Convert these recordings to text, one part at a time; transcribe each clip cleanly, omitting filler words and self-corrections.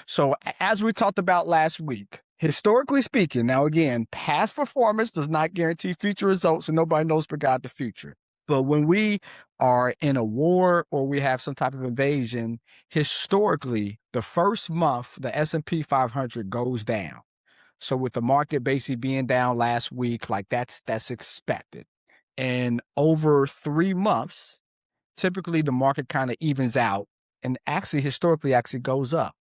So as we talked about last week, historically speaking, now again, past performance does not guarantee future results, and nobody knows but God the future. But when we are in a war or we have some type of invasion, historically, the first month, the S&P 500 goes down. So with the market basically being down last week, like that's expected. And over 3 months, typically the market kind of evens out and actually historically actually goes up.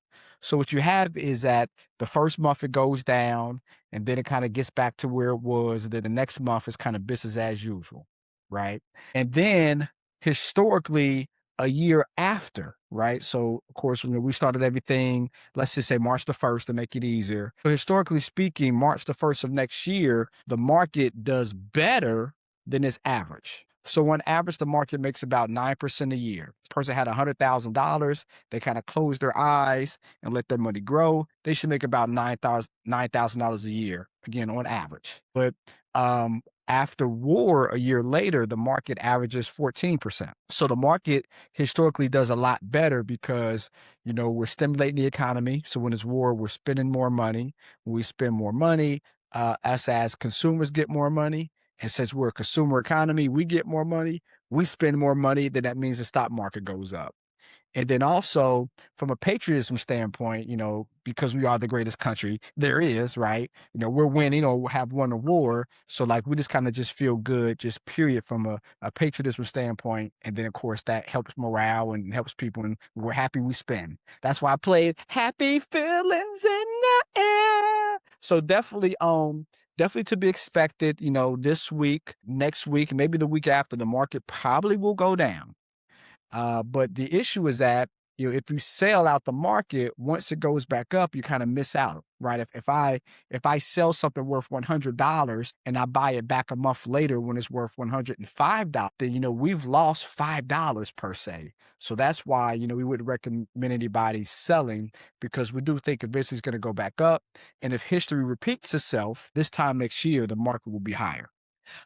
So what you have is that the first month it goes down and then it kind of gets back to where it was. And then the next month is kind of business as usual, right? And then historically a year after, right? So of course, when we started everything, let's just say March the 1st to make it easier. So historically speaking, March the 1st of next year, the market does better than its average. So on average, the market makes about 9% a year. This person had $100,000. They kind of closed their eyes and let their money grow. They should make about $9,000 a year, again, on average. But after war, a year later, the market averages 14%. So the market historically does a lot better because, we're stimulating the economy. So when it's war, we're spending more money. When we spend more money, us as consumers get more money. And since we're a consumer economy, we get more money, we spend more money, then that means the stock market goes up. And then also from a patriotism standpoint, because we are the greatest country there is, right? We're winning or have won a war. So like we just kind of just feel good, just period from a patriotism standpoint. And then of course that helps morale and helps people and we're happy we spend. That's why I played Happy Feelings in the Air. So definitely to be expected, this week, next week, maybe the week after, the market probably will go down. But the issue is that, if you sell out the market, once it goes back up, you kind of miss out, right? If I sell something worth $100 and I buy it back a month later when it's worth $105, then, we've lost $5 per se. So that's why, we wouldn't recommend anybody selling because we do think eventually it's going to go back up. And if history repeats itself, this time next year, the market will be higher.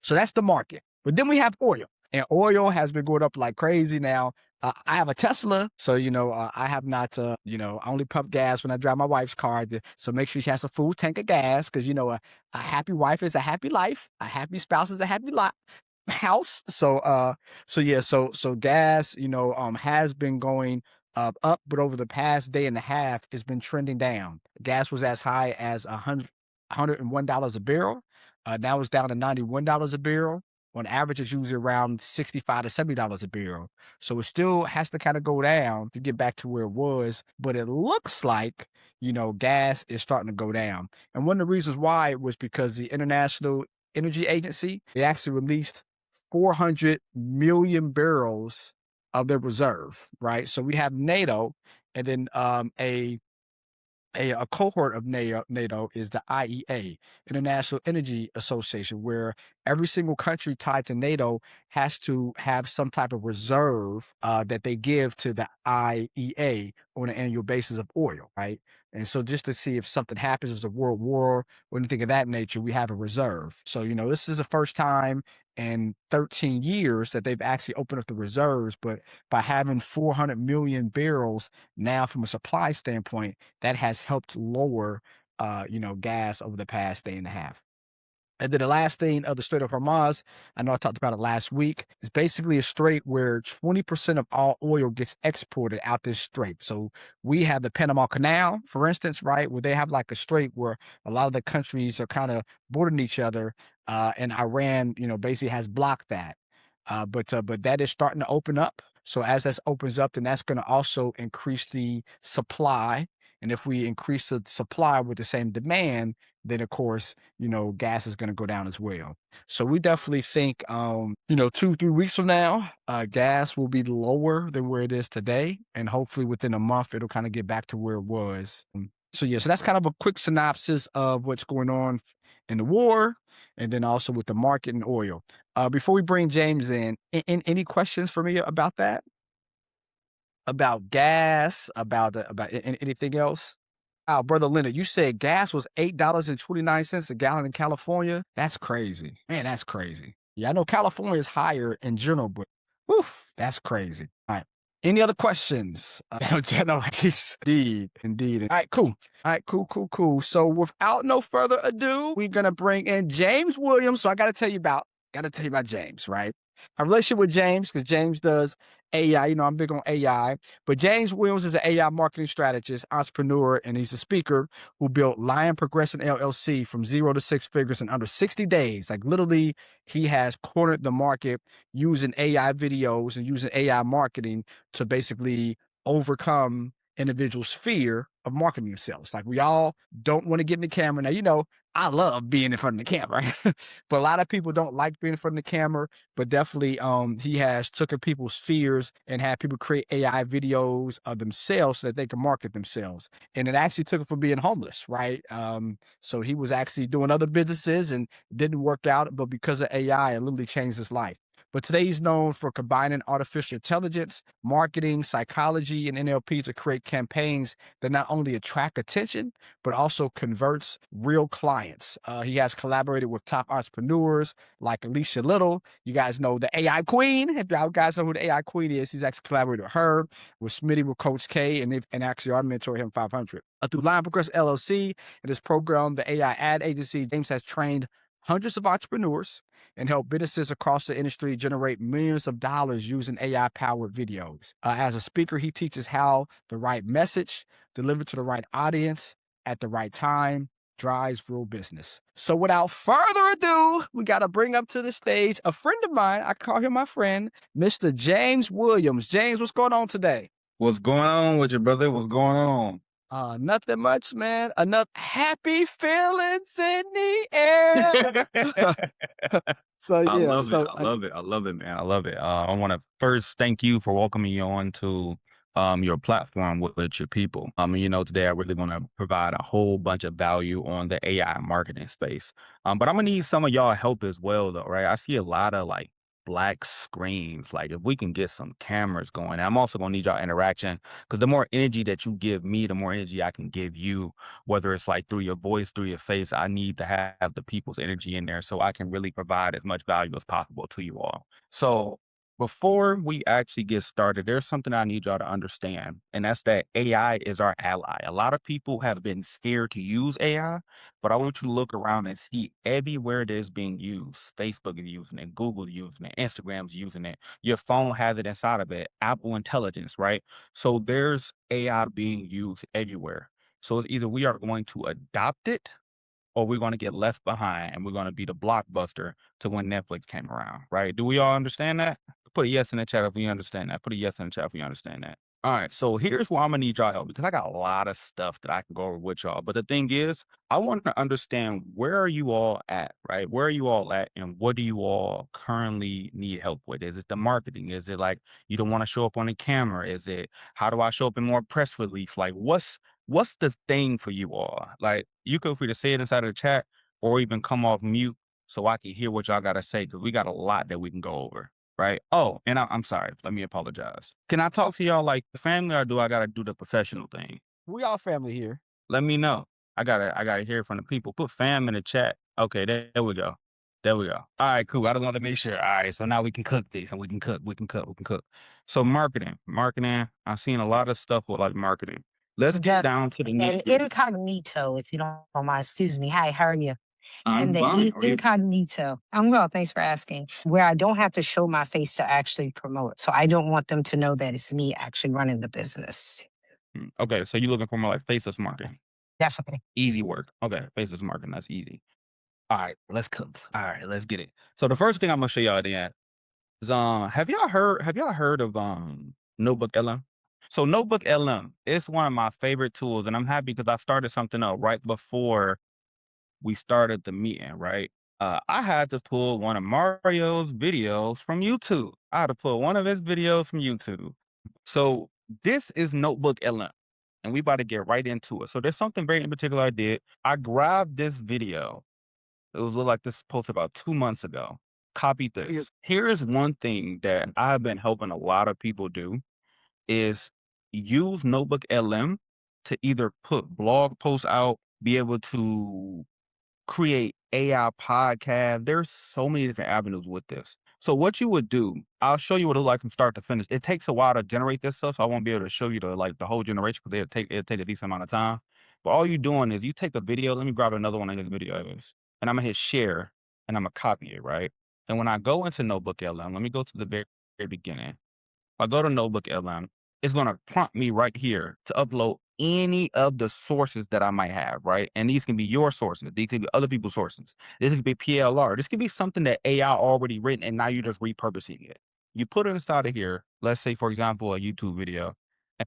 So that's the market. But then we have oil. And oil has been going up like crazy now. I have a Tesla, so I have not. I only pump gas when I drive my wife's car. So make sure she has a full tank of gas, because a happy wife is a happy life. A happy spouse is a happy house. So yeah, so gas, has been going up, but over the past day and a half, it's been trending down. Gas was as high as $101 a barrel. Now it's down to $91 a barrel. On average, it's usually around $65 to $70 a barrel. So it still has to kind of go down to get back to where it was. But it looks like, gas is starting to go down. And one of the reasons why was because the International Energy Agency, they actually released 400 million barrels of their reserve, right? So we have NATO, and then a cohort of NATO is the IEA, International Energy Association, where every single country tied to NATO has to have some type of reserve that they give to the IEA on an annual basis of oil, right? And so just to see if something happens, as a world war or anything of that nature, we have a reserve. So, this is the first time in 13 years that they've actually opened up the reserves, but by having 400 million barrels now from a supply standpoint, that has helped lower, gas over the past day and a half. And then the last thing of the Strait of Hormuz, I know I talked about it last week, is basically a strait where 20% of all oil gets exported out this strait. So we have the Panama Canal, for instance, right, where they have like a strait where a lot of the countries are kind of bordering each other, and Iran, basically has blocked that. But that is starting to open up. So as that opens up, then that's going to also increase the supply. And if we increase the supply with the same demand, then of course, gas is going to go down as well. So we definitely think, 2-3 weeks from now, gas will be lower than where it is today. And hopefully within a month, it'll kind of get back to where it was. So yeah, so that's kind of a quick synopsis of what's going on in the war and then also with the market and oil. Before we bring James in, any questions for me about that? About gas, about anything else? Wow, brother Leonard, you said gas was $8.29 a gallon in California. That's crazy, man. That's crazy. Yeah, I know California is higher in general, but woof, that's crazy. All right. Any other questions? General, indeed. All right, cool. All right, cool. So without no further ado, we're gonna bring in James Williams. So I gotta tell you about James, right? My relationship with James, because James does AI. You know, I'm big on AI. But James Williams is an AI marketing strategist, entrepreneur, and he's a speaker who built Lion Progression LLC from 0 to 6 figures in under 60 days. Like literally, he has cornered the market using AI videos and using AI marketing to basically overcome individuals' fear of marketing themselves. Like we all don't want to get in the camera. Now, you know, I love being in front of the camera, but a lot of people don't like being in front of the camera. But definitely, he has taken people's fears and had people create AI videos of themselves so that they can market themselves. And it actually took him from being homeless, right? So he was actually doing other businesses and didn't work out, but because of AI, it literally changed his life. But today he's known for combining artificial intelligence, marketing, psychology, and NLP to create campaigns that not only attract attention, but also converts real clients. He has collaborated with top entrepreneurs like Alicia Little. You guys know the AI Queen. If y'all guys know who the AI Queen is, he's actually collaborated with her, with Smitty, with Coach K, and actually our mentor, him 500. Through Lion Progress LLC and his program, the AI ad agency, James has trained hundreds of entrepreneurs and help businesses across the industry generate millions of dollars using AI-powered videos. As a speaker, he teaches how the right message delivered to the right audience at the right time drives real business. So without further ado, we got to bring up to the stage a friend of mine. I call him my friend, Mr. James Williams. James, what's going on today? What's going on with you, brother? What's going on? Nothing much, man. Enough happy feelings in the air. So I yeah, love it. so I love it. I love it, man. I love it. I want to first thank you for welcoming me on to your platform with your people. Today I really want to provide a whole bunch of value on the AI marketing space. But I'm gonna need some of y'all help as well, though, right? I see a lot of like black screens. Like if we can get some cameras going, I'm also gonna need y'all interaction because the more energy that you give me, the more energy I can give you, whether it's like through your voice, through your face. I need to have the people's energy in there so I can really provide as much value as possible to you all. So before we actually get started, there's something I need y'all to understand, and that's that AI is our ally. A lot of people have been scared to use AI, but I want you to look around and see everywhere it is being used. Facebook is using it, Google is using it, Instagram's using it, your phone has it inside of it, Apple Intelligence, right? So there's AI being used everywhere. So it's either we are going to adopt it or we're going to get left behind and we're going to be the blockbuster to when Netflix came around, right? Do we all understand that? Put a yes in the chat if you understand that. Put a yes in the chat if you understand that. All right, so here's why I'm gonna need y'all help because I got a lot of stuff that I can go over with y'all. But the thing is, I want to understand where are you all at, right? Where are you all at, and what do you all currently need help with? Is it the marketing? Is it like you don't want to show up on the camera? Is it how do I show up in more press release? Like what's the thing for you all? Like you feel free to say it inside of the chat or even come off mute so I can hear what y'all gotta say because we got a lot that we can go over. Right. Oh, and I'm sorry. Let me apologize. Can I talk to y'all like the family or do I gotta do the professional thing? we all family here. Let me know. I gotta hear from the people. Put fam in the chat. Okay, there we go. There we go. All right, cool. I just want to make sure. All right, so now we can cook this and we can cook, we can cook, we can cook. So marketing, I've seen a lot of stuff with like marketing. Let's get Jeff, down to the and nitty-gritty. incognito, if you don't mind. Excuse me. Hi, how are you? I'm And the fine. How are you? incognito. I'm well, thanks for asking. Where I don't have to show my face to actually promote. So I don't want them to know that it's me actually running the business. Okay, so you're looking for more like faceless marketing. Definitely. Easy work. Okay, faceless marketing, that's easy. All right, let's cook. All right, let's get it. So the first thing I'm gonna show y'all then is have y'all heard of NotebookLM? So NotebookLM is one of my favorite tools, and I'm happy because I started something up right before we started the meeting, right? I had to pull one of Mario's videos from YouTube. I had to pull one of his videos from YouTube. So this is NotebookLM, and we about to get right into it. So there's something very in particular I did. I grabbed this video it was look like this was posted about 2 months ago. Copy Yeah. this. Here is one thing that I've been helping a lot of people do is use Notebook LM to either put blog posts out, be able to create AI podcast. There's so many different avenues with this. So what you would do, I'll show you what it looks like from start to finish. It takes a while to generate this stuff, so I won't be able to show you the whole generation because it'll take a decent amount of time. But all you're doing is you take a video. Let me grab another one of his videos, and I'm gonna hit share, and I'm gonna copy it, right? And when I go into NotebookLM, let me go to the very beginning. If I go to NotebookLM, it's going to prompt me right here to upload any of the sources that I might have, right? And these can be your sources. These can be other people's sources. This could be PLR. This could be something that AI already written and now you're just repurposing it. You put it inside of here. Let's say, for example, a YouTube video.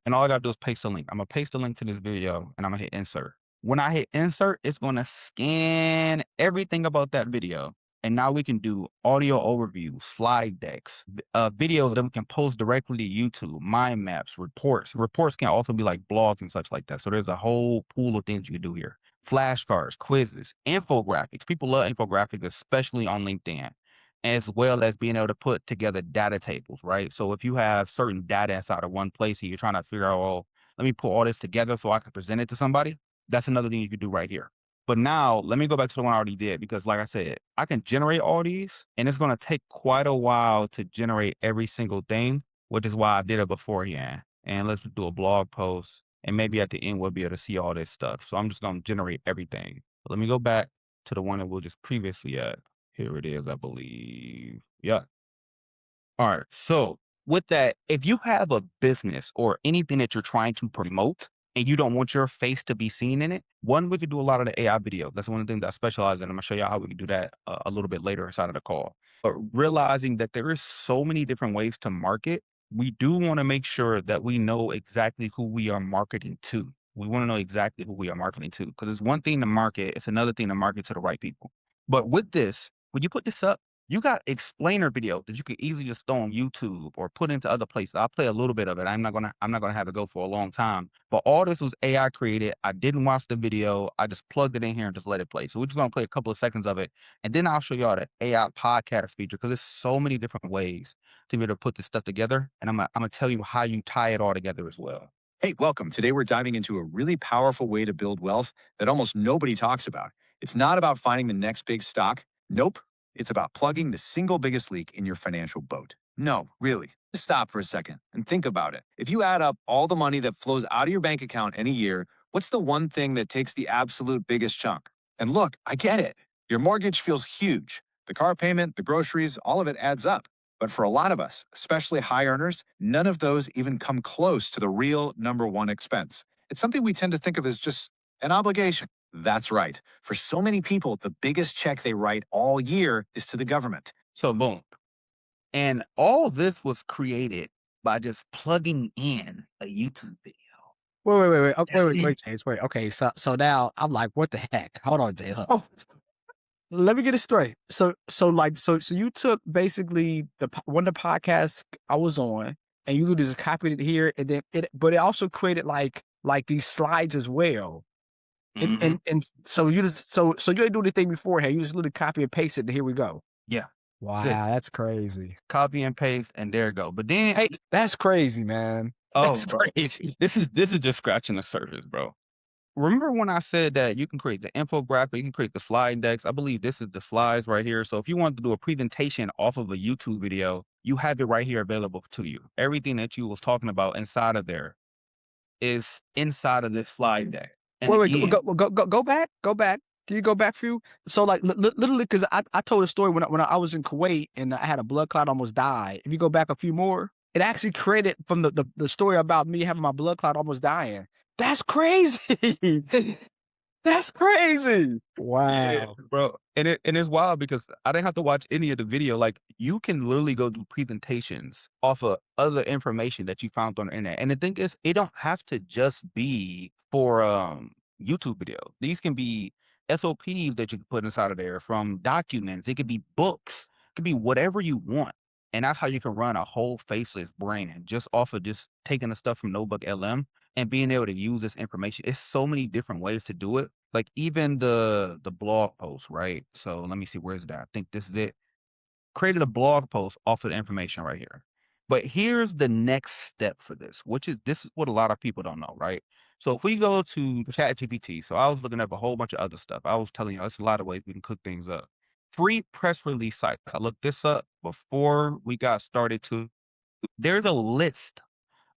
And all I got to do is paste a link. I'm going to paste the link to this video and I'm going to hit insert. When I hit insert, it's going to scan everything about that video. And now we can do audio overview, slide decks, videos that we can post directly to YouTube, mind maps, reports. Reports can also be like blogs and such like that. So there's a whole pool of things you can do here. Flashcards, quizzes, infographics. People love infographics, especially on LinkedIn, as well as being able to put together data tables, right? So if you have certain data inside of one place and you're trying to figure out, well, let me put all this together so I can present it to somebody, that's another thing you can do right here. But now let me go back to the one I already did because like I said, I can generate all these and it's going to take quite a while to generate every single thing, which is why I did it beforehand. And let's do a blog post and maybe at the end we'll be able to see all this stuff. So I'm just going to generate everything. Let me go back to the one that we just previously at. Here it is, I believe. Yeah. All right. So with that, if you have a business or anything that you're trying to promote and you don't want your face to be seen in it, one, we could do a lot of the AI videos. That's one of the things that I specialize in. I'm gonna show you how we can do that a little bit later inside of the call. But realizing that there is so many different ways to market, we do want to make sure that we know exactly who we are marketing to. We want to know exactly who we are marketing to because it's one thing to market, it's another thing to market to the right people. But with this, when you put this up, you got explainer videos that you can easily just throw on YouTube or put into other places. I'll play a little bit of it. I'm not gonna have it go for a long time. But all this was AI created. I didn't watch the video. I just plugged it in here and just let it play. So we're just gonna play a couple of seconds of it, and then I'll show y'all the AI podcast feature because there's so many different ways to be able to put this stuff together. And I'm gonna tell you how you tie it all together as well. Hey, welcome. Today we're diving into a really powerful way to build wealth that almost nobody talks about. It's not about finding the next big stock. Nope. It's about plugging the single biggest leak in your financial boat. No, really. Just stop for a second and think about it. If you add up all the money that flows out of your bank account any year, what's the one thing that takes the absolute biggest chunk? And look, I get it. Your mortgage feels huge. The car payment, the groceries, all of it adds up. But for a lot of us, especially high earners, none of those even come close to the real number one expense. It's something we tend to think of as just an obligation. That's right. For so many people, the biggest check they write all year is to the government. So boom. And all this was created by just plugging in a YouTube video. Wait, That's it. James, wait. Okay, so now I'm like, what the heck? Hold on, James. Oh, let me get it straight. So you took basically one of the podcasts I was on, and you just copied it here, and then but it also created like these slides as well. Mhm. And so you just so you didn't do anything beforehand. You just literally copy and paste it, and here we go. Yeah. Wow, That's it. that's crazy. Copy and paste, and there you go. But then, Hey, that's crazy, man. That's bro, crazy. this is just scratching the surface, bro. Remember when I said that you can create the infographic, you can create the slide decks? I believe this is the slides right here. So if you want to do a presentation off of a YouTube video, you have it right here available to you. Everything that you was talking about inside of there is inside of this slide deck. And Wait, again, go back, go back. Can you go back few? So like literally, because I told a story when I was in Kuwait and I had a blood clot, almost died. If you go back a few more, it actually created from the story about me having my blood clot almost dying. That's crazy. That's crazy. yeah, Wow. bro. And it's wild because I didn't have to watch any of the video. Like you can literally go do presentations off of other information that you found on the internet. And the thing is, it don't have to just be for YouTube videos. These can be SOPs that you can put inside of there from documents. It could be books. It could be whatever you want. And that's how you can run a whole faceless brand just off of just taking the stuff from NotebookLM and being able to use this information. It's so many different ways to do it. Like even the blog post, right? So let me see, where's that? I think this is it. Created a blog post off of the information right here. But here's the next step for this, which is this is what a lot of people don't know, right? So if we go to ChatGPT, so I was looking up a whole bunch of other stuff. I was telling you, there's a lot of ways we can cook things up. free press release sites. I looked this up before we got started too. There's a list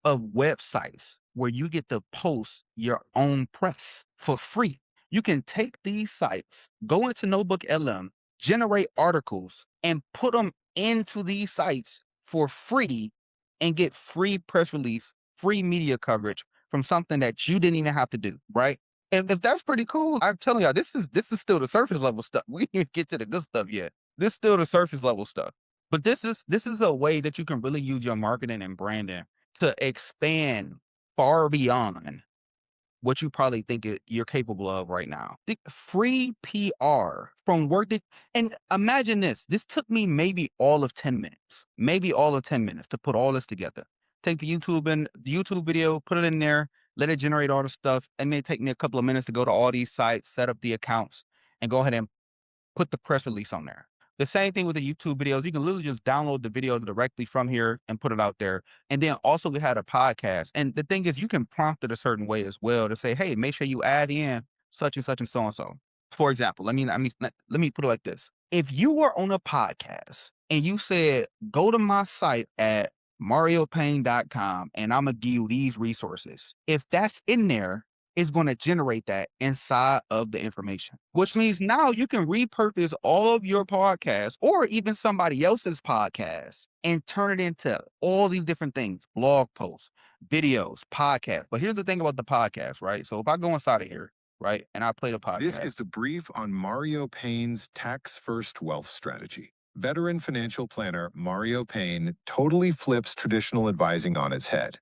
of websites where you get to post your own press for free. You can take these sites, go into NotebookLM, generate articles, and put them into these sites for free and get free press release, free media coverage from something that you didn't even have to do, right? And if that's pretty cool, I'm telling y'all, this is still the surface level stuff. We didn't get to the good stuff yet. This is still the surface level stuff. But this is a way that you can really use your marketing and branding to expand far beyond what you probably think you're capable of right now. The free PR from work that, and imagine this. This took me maybe all of 10 minutes to put all this together. Take the YouTube video, put it in there, let it generate all the stuff. It may take me a couple of minutes to go to all these sites, set up the accounts, and go ahead and put the press release on there. The same thing with the YouTube videos. You can literally just download the video directly from here and put it out there. And then also we had a podcast. And the thing is, you can prompt it a certain way as well to say, hey, make sure you add in such and such and so and so. For example, let me put it like this. If you were on a podcast and you said, go to my site at mariopayne.com and I'm going to give you these resources. If that's in there, is going to generate that inside of the information, which means now you can repurpose all of your podcasts or even somebody else's podcast and turn it into all these different things, blog posts, videos, podcasts. But here's the thing about the podcast, right? So if I go inside of here, right, and I play the podcast. This is the brief on Mario Payne's tax-first wealth strategy. Veteran financial planner Mario Payne totally flips traditional advising on its head,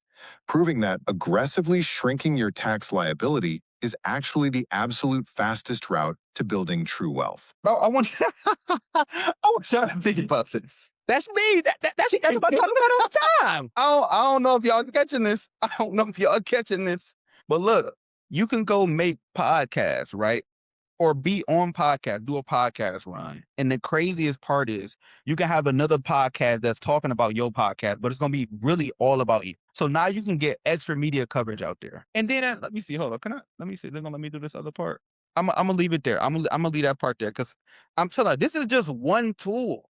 proving that aggressively shrinking your tax liability is actually the absolute fastest route to building true wealth. Bro, I want y'all to think about this. That's me. That's what I talk about all the time. I don't know if y'all catching this. But look, you can go make podcasts, right? Or be on podcast, do a podcast run. And the craziest part is you can have another podcast that's talking about your podcast, but it's going to be really all about you. So now you can get extra media coverage out there. And then let me see, hold on. Let me see. They're going to let me do this other part. I'm going to leave it there. I'm going to leave that part there because I'm telling you, this is just one tool.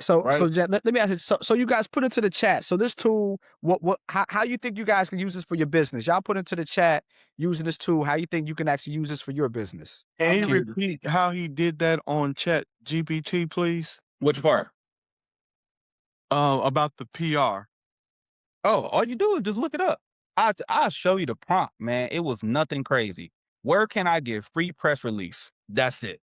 So, right? so Jen, let me ask you. So you guys put into the chat. So this tool, how you think you guys can use this for your business? Y'all put into the chat using this tool. How you think you can actually use this for your business? Can you repeat how he did that on ChatGPT, please? Which part? About the PR. Oh, all you do is just look it up. I'll show you the prompt, man. It was nothing crazy. Where can I get free press release? That's it.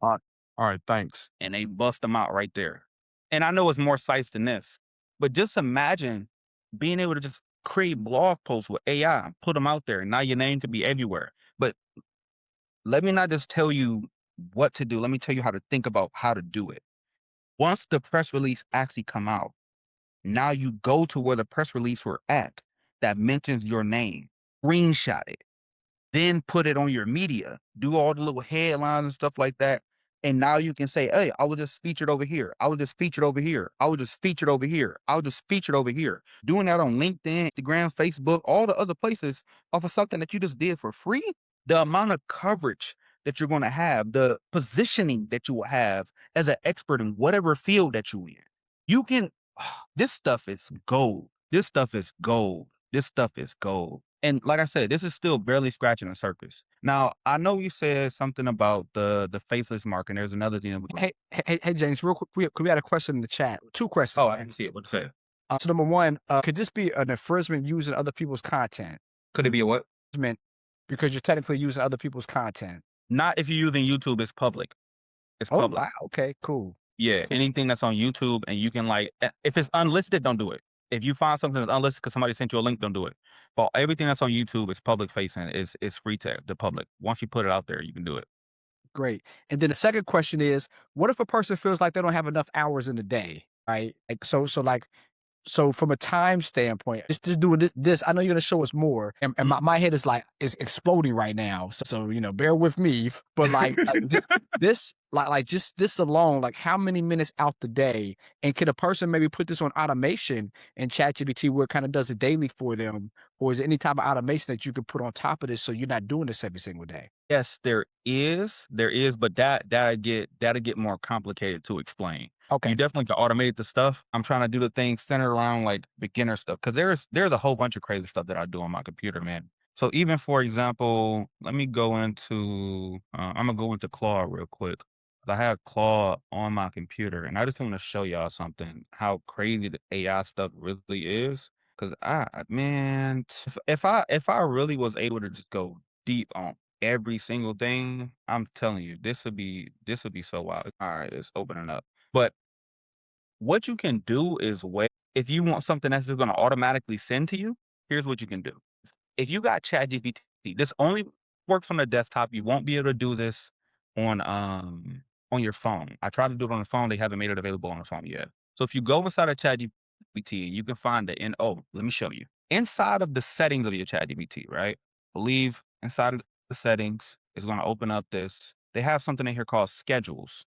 All right, thanks. And they bust them out right there. And I know it's more sites than this, but just imagine being able to just create blog posts with AI, put them out there, and now your name can be everywhere. But let me not just tell you what to do. Let me tell you how to think about how to do it. Once the press release actually come out, now you go to where the press release were at that mentions your name, screenshot it, then put it on your media, do all the little headlines and stuff like that. And now you can say, hey, I was just featured over here. I was just featured over here. I was just featured over here. I was just featured over here. Doing that on LinkedIn, Instagram, Facebook, all the other places off of something that you just did for free. The amount of coverage that you're going to have, the positioning that you will have as an expert in whatever field that you're in. You can, this stuff is gold. And like I said, this is still barely scratching the surface. Now, I know you said something about the faceless mark, and there's another thing. Hey, James, real quick, we had a question in the chat. 2 questions. Oh, I can see it. What to say? So number one, could this be an infringement using other people's content? Could it be a what? Because you're technically using other people's content. Not if you're using YouTube, it's public. It's Oh, public. wow. Okay, cool. Yeah, anything that's on YouTube and you can if it's unlisted, don't do it. If you find something that's unlisted because somebody sent you a link, don't do it. But everything that's on YouTube is public facing. It's free to the public. Once you put it out there, you can do it. Great. And then the second question is, what if a person feels like they don't have enough hours in the day, right? So from a time standpoint, just doing this, I know you're going to show us more. And my head is exploding right now. So bear with me. But this alone, how many minutes out the day? And can a person maybe put this on automation in ChatGPT where it kind of does it daily for them? Or is there any type of automation that you could put on top of this so you're not doing this every single day? Yes, there is, but that'll get more complicated to explain. Okay. You definitely can automate the stuff. I'm trying to do the things centered around like beginner stuff because there's a whole bunch of crazy stuff that I do on my computer, man. So even for example, let me go into I'm gonna go into Claude real quick. I have Claude on my computer, and I just want to show y'all something how crazy the AI stuff really is. Cause man, if I really was able to just go deep on every single thing, I'm telling you, this would be so wild. All right, it's opening up. But what you can do is wait. If you want something that's just gonna automatically send to you, here's what you can do. If you got ChatGPT, this only works on the desktop. You won't be able to do this on your phone. I tried to do it on the phone. They haven't made it available on the phone yet. So if you go inside of ChatGPT, you can find it in let me show you. Inside of the settings of your ChatGPT, right? Believe inside of the settings is going to open up this. They have something in here called schedules.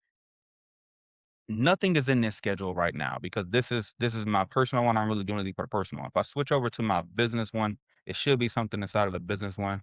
Nothing is in this schedule right now because this is my personal one. I'm really doing it for the personal one. If I switch over to my business one, it should be something inside of the business one.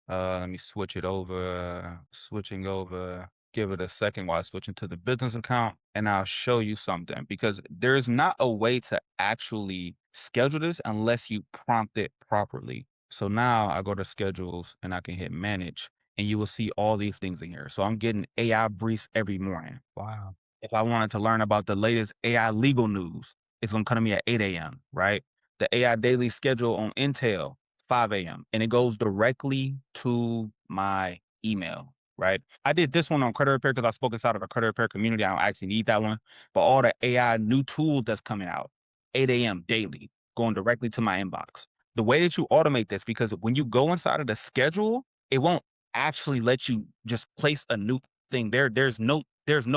Let me switch it over. Switching over. Give it a second while I switch into the business account, and I'll show you something because there's not a way to actually schedule this unless you prompt it properly. So now I go to schedules and I can hit manage, and you will see all these things in here. So I'm getting AI briefs every morning. Wow. If I wanted to learn about the latest AI legal news, it's going to come to me at 8 a.m., right? The AI daily schedule on Intel, 5 a.m., and it goes directly to my email, right? I did this one on credit repair because I spoke inside of a credit repair community. I don't actually need that one. But all the AI new tools that's coming out, 8 a.m. daily, going directly to my inbox. The way that you automate this, because when you go inside of the schedule, it won't actually let you just place a new thing there. There's no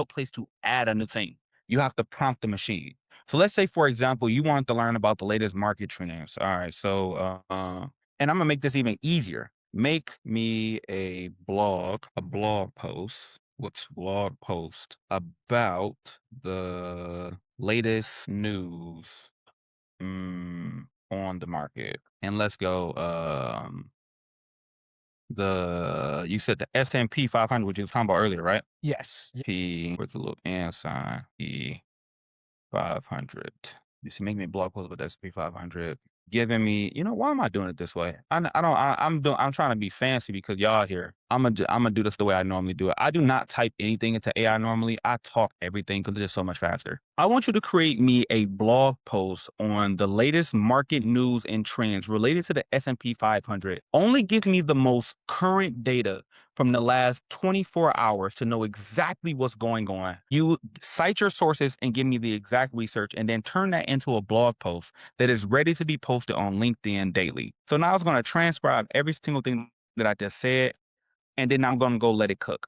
place to add a new thing. You have to prompt the machine. So let's say, for example, you want to learn about the latest market trends. All right. So, and I'm gonna make this even easier. Make me a blog post. What's blog post about the latest news on the market? And let's go. You said the S&P 500, which you was talking about earlier, right? Yes. P with a little and sign, P 500. You see, make me a blog post with SP 500. Giving me, why am I doing it this way? I'm trying to be fancy because y'all here. I'm gonna do this the way I normally do it. I do not type anything into AI normally. I talk everything because it's just so much faster. I want you to create me a blog post on the latest market news and trends related to the S&P 500. Only give me the most current data from the last 24 hours to know exactly what's going on. You cite your sources and give me the exact research and then turn that into a blog post that is ready to be posted on LinkedIn daily. So now it's going to transcribe every single thing that I just said, and then I'm going to go let it cook.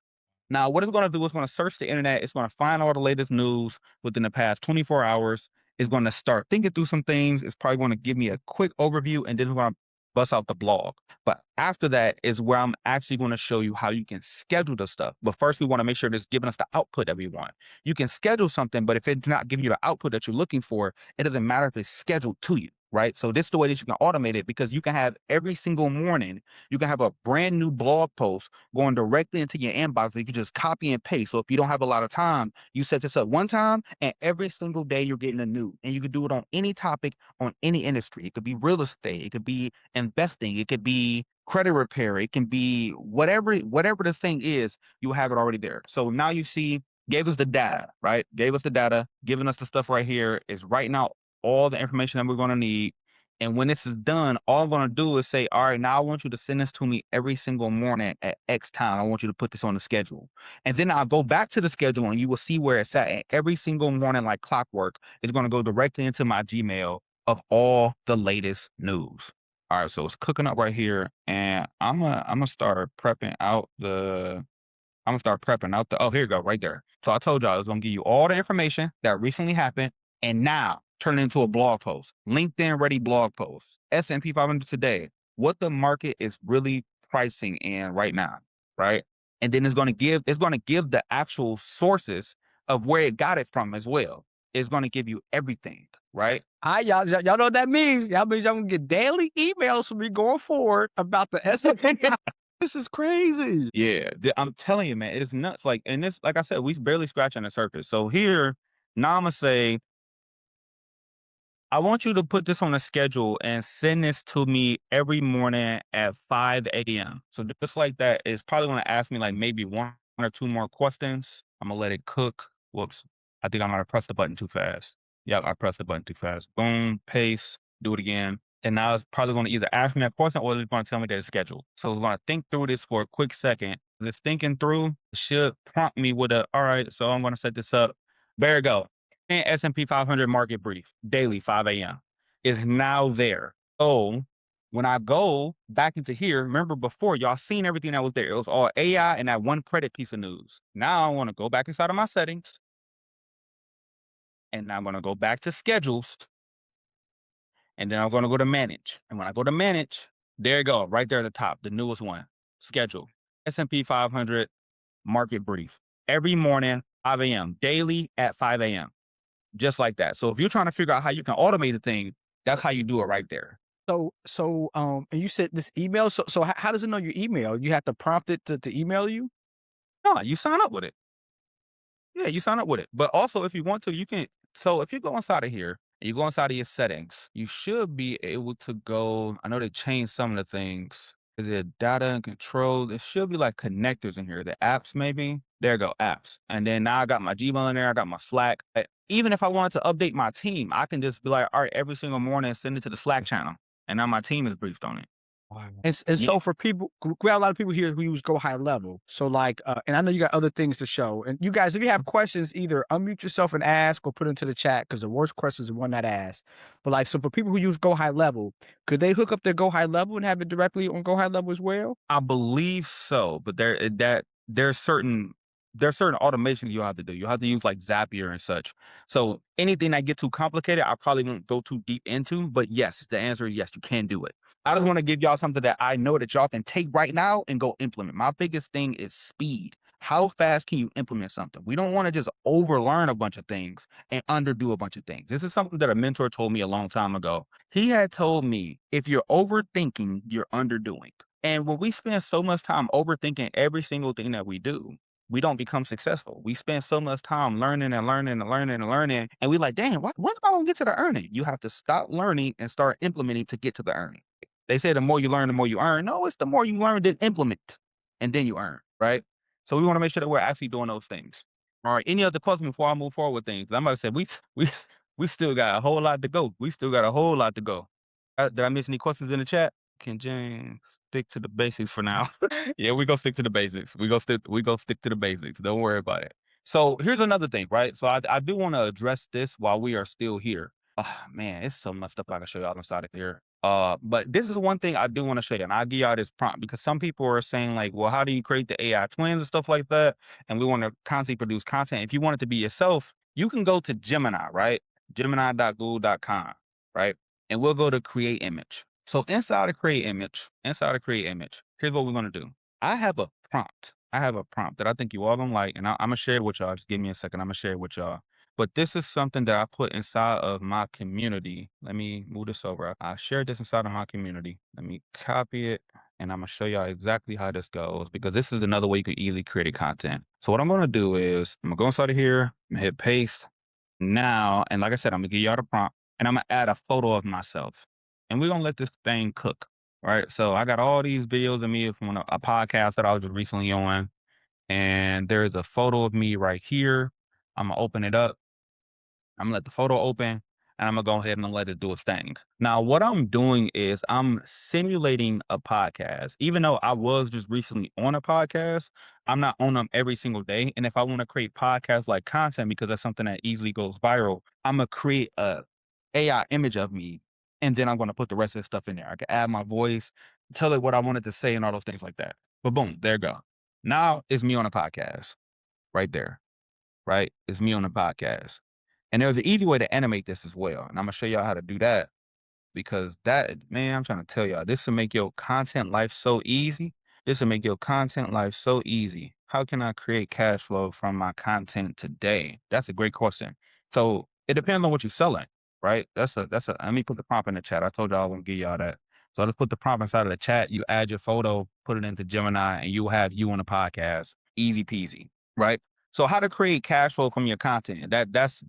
Now, what it's going to do is going to search the internet. It's going to find all the latest news within the past 24 hours. It's going to start thinking through some things. It's probably going to give me a quick overview, and then it's going to bust out the blog. But after that is where I'm actually going to show you how you can schedule the stuff. But first, we want to make sure it's giving us the output that we want. You can schedule something, but if it's not giving you the output that you're looking for, it doesn't matter if it's scheduled to you, right? So this is the way that you can automate it because you can have every single morning, you can have a brand new blog post going directly into your inbox that you can just copy and paste. So if you don't have a lot of time, you set this up one time and every single day you're getting a new, and you can do it on any topic, on any industry. It could be real estate. It could be investing. It could be credit repair. It can be whatever the thing is, you have it already there. So now you see, gave us the data, right? Gave us the data, giving us the stuff right here is writing out all the information that we're going to need. And when this is done, all I'm going to do is say, all right, now I want you to send this to me every single morning at X time. I want you to put this on the schedule. And then I'll go back to the schedule and you will see where it's at. And every single morning, like clockwork, it's going to go directly into my Gmail of all the latest news. All right, so it's cooking up right here. And I'm gonna start prepping out the oh, here you go, right there. So I told y'all I was gonna give you all the information that recently happened and now turn it into a blog post. LinkedIn ready blog post. S&P 500 today. What the market is really pricing in right now, right? And then it's gonna give the actual sources of where it got it from as well. It's gonna give you everything, right? Y'all know what that means. Y'all means y'all gonna get daily emails from me going forward about the S&P. This is crazy. Yeah, I'm telling you, man, it's nuts. Like, and this, like I said, we barely scratching the surface. So here, now I'm gonna say, I want you to put this on a schedule and send this to me every morning at 5 a.m. So just like that, it's probably gonna ask me like maybe one or two more questions. I'm gonna let it cook. Whoops, I think I might have pressed the button too fast. Yep, I pressed the button too fast. Boom, paste, do it again. And now it's probably going to either ask me that question or it's going to tell me that it's scheduled. So it's going to think through this for a quick second. This thinking through should prompt me with a, all right, so I'm going to set this up. There you go. And S&P 500 market brief, daily, 5 a.m. is now there. So when I go back into here, remember before y'all seen everything that was there. It was all AI and that one credit piece of news. Now I want to go back inside of my settings. And now I'm going to go back to schedules. And then I'm going to go to manage. And when I go to manage, there you go, right there at the top, the newest one, schedule. S&P 500 market brief. Every morning, 5 a.m., daily at 5 a.m., just like that. So if you're trying to figure out how you can automate the thing, that's how you do it right there. And you said this email. So how does it know your email? You have to prompt it to email you? No, you sign up with it. Yeah, you sign up with it. But also, if you want to, you can. So if you go inside of here and you go inside of your settings, you should be able to go. I know they changed some of the things. Is it data and control? There should be like connectors in here. The apps, maybe. There you go, apps. And then now I got my Gmail in there. I got my Slack. Even if I wanted to update my team, I can just be like, all right, every single morning, send it to the Slack channel. And now my team is briefed on it. Wow. And Yeah. so for people, we have a lot of people here who use Go High Level. So like, and I know you got other things to show. And you guys, if you have questions, either unmute yourself and ask or put into the chat because the worst question is the one not asked. But like, so for people who use Go High Level, could they hook up their Go High Level and have it directly on Go High Level as well? I believe so, but there's certain automations you have to do. You have to use like Zapier and such. So anything that get too complicated, I probably won't go too deep into. But yes, the answer is yes, you can do it. I just want to give y'all something that I know that y'all can take right now and go implement. My biggest thing is speed. How fast can you implement something? We don't want to just overlearn a bunch of things and underdo a bunch of things. This is something that a mentor told me a long time ago. He had told me, if you're overthinking, you're underdoing. And when we spend so much time overthinking every single thing that we do, we don't become successful. We spend so much time learning and learning and learning and learning. And we like, dang, when's am I going to get to the earning? You have to stop learning and start implementing to get to the earning. They say the more you learn, the more you earn. No, it's the more you learn, then implement, and then you earn, right? So we want to make sure that we're actually doing those things. All right. Any other questions before I move forward with things? I'm about to say we still got a whole lot to go. We still got a whole lot to go. Did I miss any questions in the chat? Can James stick to the basics for now? Yeah, we go stick to the basics. We go stick to the basics. Don't worry about it. So here's another thing, right? So I do want to address this while we are still here. Oh man, it's so much stuff I can show y'all inside of here. But this is one thing I do want to show you, and I'll give y'all this prompt because some people are saying, like, well, how do you create the AI twins and stuff like that? And we want to constantly produce content. If you want it to be yourself, you can go to Gemini, right? Gemini.google.com, right? And we'll go to create image. So inside of create image, here's what we're gonna do. I have a prompt. That I think you all gonna like, and I'm gonna share it with y'all. Just give me a second. I'm gonna share it with y'all. But this is something that I put inside of my community. Let me move this over. I shared this inside of my community. Let me copy it, and I'm gonna show y'all exactly how this goes because this is another way you can easily create content. So what I'm gonna do is I'm gonna go inside of here, I'm gonna hit paste now, and like I said, I'm gonna give y'all the prompt, and I'm gonna add a photo of myself, and we're gonna let this thing cook. Right. So I got all these videos of me from a podcast that I was recently on, and there's a photo of me right here. I'm gonna open it up. I'm gonna let the photo open and I'm gonna go ahead and let it do its thing. Now, what I'm doing is I'm simulating a podcast. Even though I was just recently on a podcast, I'm not on them every single day. And if I want to create podcast like content, because that's something that easily goes viral, I'm gonna create a AI image of me. And then I'm gonna put the rest of the stuff in there. I can add my voice, tell it what I wanted to say and all those things like that. But boom, there you go. Now it's me on a podcast right there. Right? It's me on a podcast. And there's an easy way to animate this as well. And I'm gonna show y'all how to do that because that, man, I'm trying to tell y'all, this will make your content life so easy. How can I create cash flow from my content today? That's a great question. So it depends on what you're selling, right? Let me put the prompt in the chat. I told y'all I'm gonna give y'all that. So let's put the prompt inside of the chat. You add your photo, put it into Gemini, and you'll have you on a podcast. Easy peasy, right? So how to create cash flow from your content? That's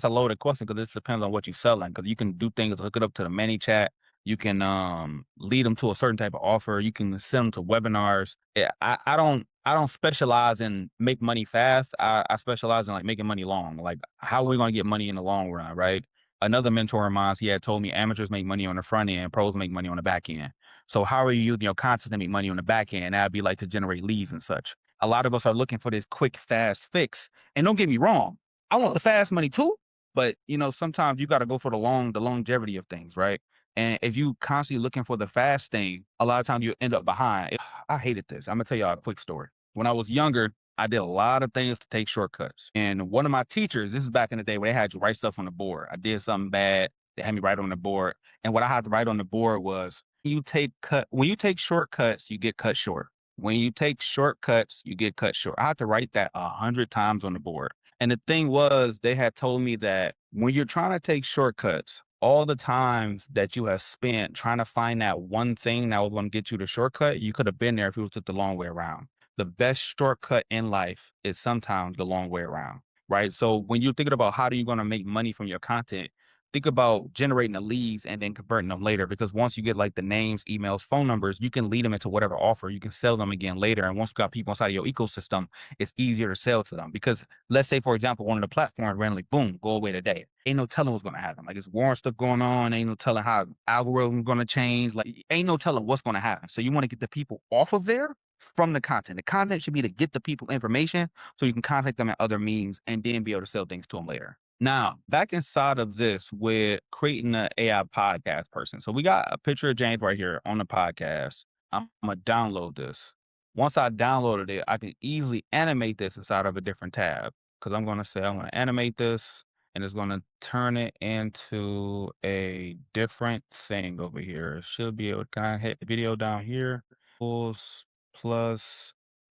a loaded question because it depends on what you're selling. Because you can do things, hook it up to the many chat. You can lead them to a certain type of offer. You can send them to webinars. I don't specialize in make money fast. I specialize in like making money long. Like how are we going to get money in the long run, right? Another mentor of mine, he had told me amateurs make money on the front end, pros make money on the back end. So how are you using your content to make money on the back end? That'd be like to generate leads and such. A lot of us are looking for this quick, fast fix. And don't get me wrong, I want the fast money too. But you know, sometimes you got to go for the longevity of things, right? And if you constantly looking for the fast thing, a lot of times you end up behind. I hated this. I'm gonna tell y'all a quick story. When I was younger, I did a lot of things to take shortcuts. And one of my teachers, this is back in the day where they had you write stuff on the board. I did something bad. They had me write on the board. And what I had to write on the board was when you take shortcuts, you get cut short. When you take shortcuts, you get cut short. I had to write that 100 times on the board. And the thing was, they had told me that when you're trying to take shortcuts, all the times that you have spent trying to find that one thing that was going to get you the shortcut, you could have been there if you took the long way around. The best shortcut in life is sometimes the long way around, right? So when you're thinking about how are you going to make money from your content, think about generating the leads and then converting them later. Because once you get like the names, emails, phone numbers, you can lead them into whatever offer. You can sell them again later. And once you got people inside of your ecosystem, it's easier to sell to them. Because let's say, for example, one of the platforms randomly, boom, go away today. Ain't no telling what's going to happen. Like it's war stuff going on. Ain't no telling how algorithm's going to change. Like ain't no telling what's going to happen. So you want to get the people off of there from the content. The content should be to get the people information so you can contact them at other means and then be able to sell things to them later. Now, back inside of this with creating an AI podcast person. So we got a picture of James right here on the podcast. I'm going to download this. Once I downloaded it, I can easily animate this inside of a different tab because I'm going to say I'm going to animate this and it's going to turn it into a different thing over here. It should be able to kind of hit the video down here. Plus,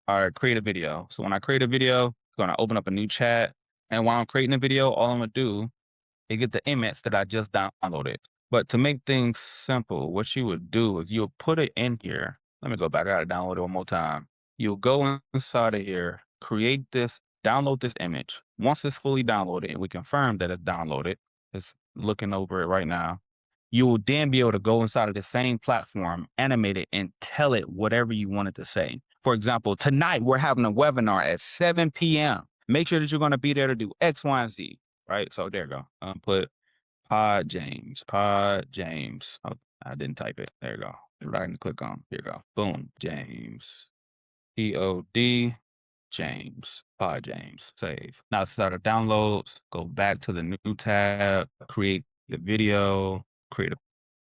all right, create a video. So when I create a video, it's going to open up a new chat. And while I'm creating a video, all I'm going to do is get the image that I just downloaded. But to make things simple, what you would do is you'll put it in here. Let me go back. I got to download it one more time. You'll go inside of here, create this, download this image. Once it's fully downloaded, we confirm that it's downloaded. It's looking over it right now. You will then be able to go inside of the same platform, animate it, and tell it whatever you want it to say. For example, tonight we're having a webinar at 7 p.m. Make sure that you're going to be there to do X, Y, and Z, right? So there you go. Put Pod James. Oh, I didn't type it. There you go. Right and click on. Here you go. Boom. James. Pod James. Pod James. Save. Now start a downloads. Go back to the new tab. Create the video. Create a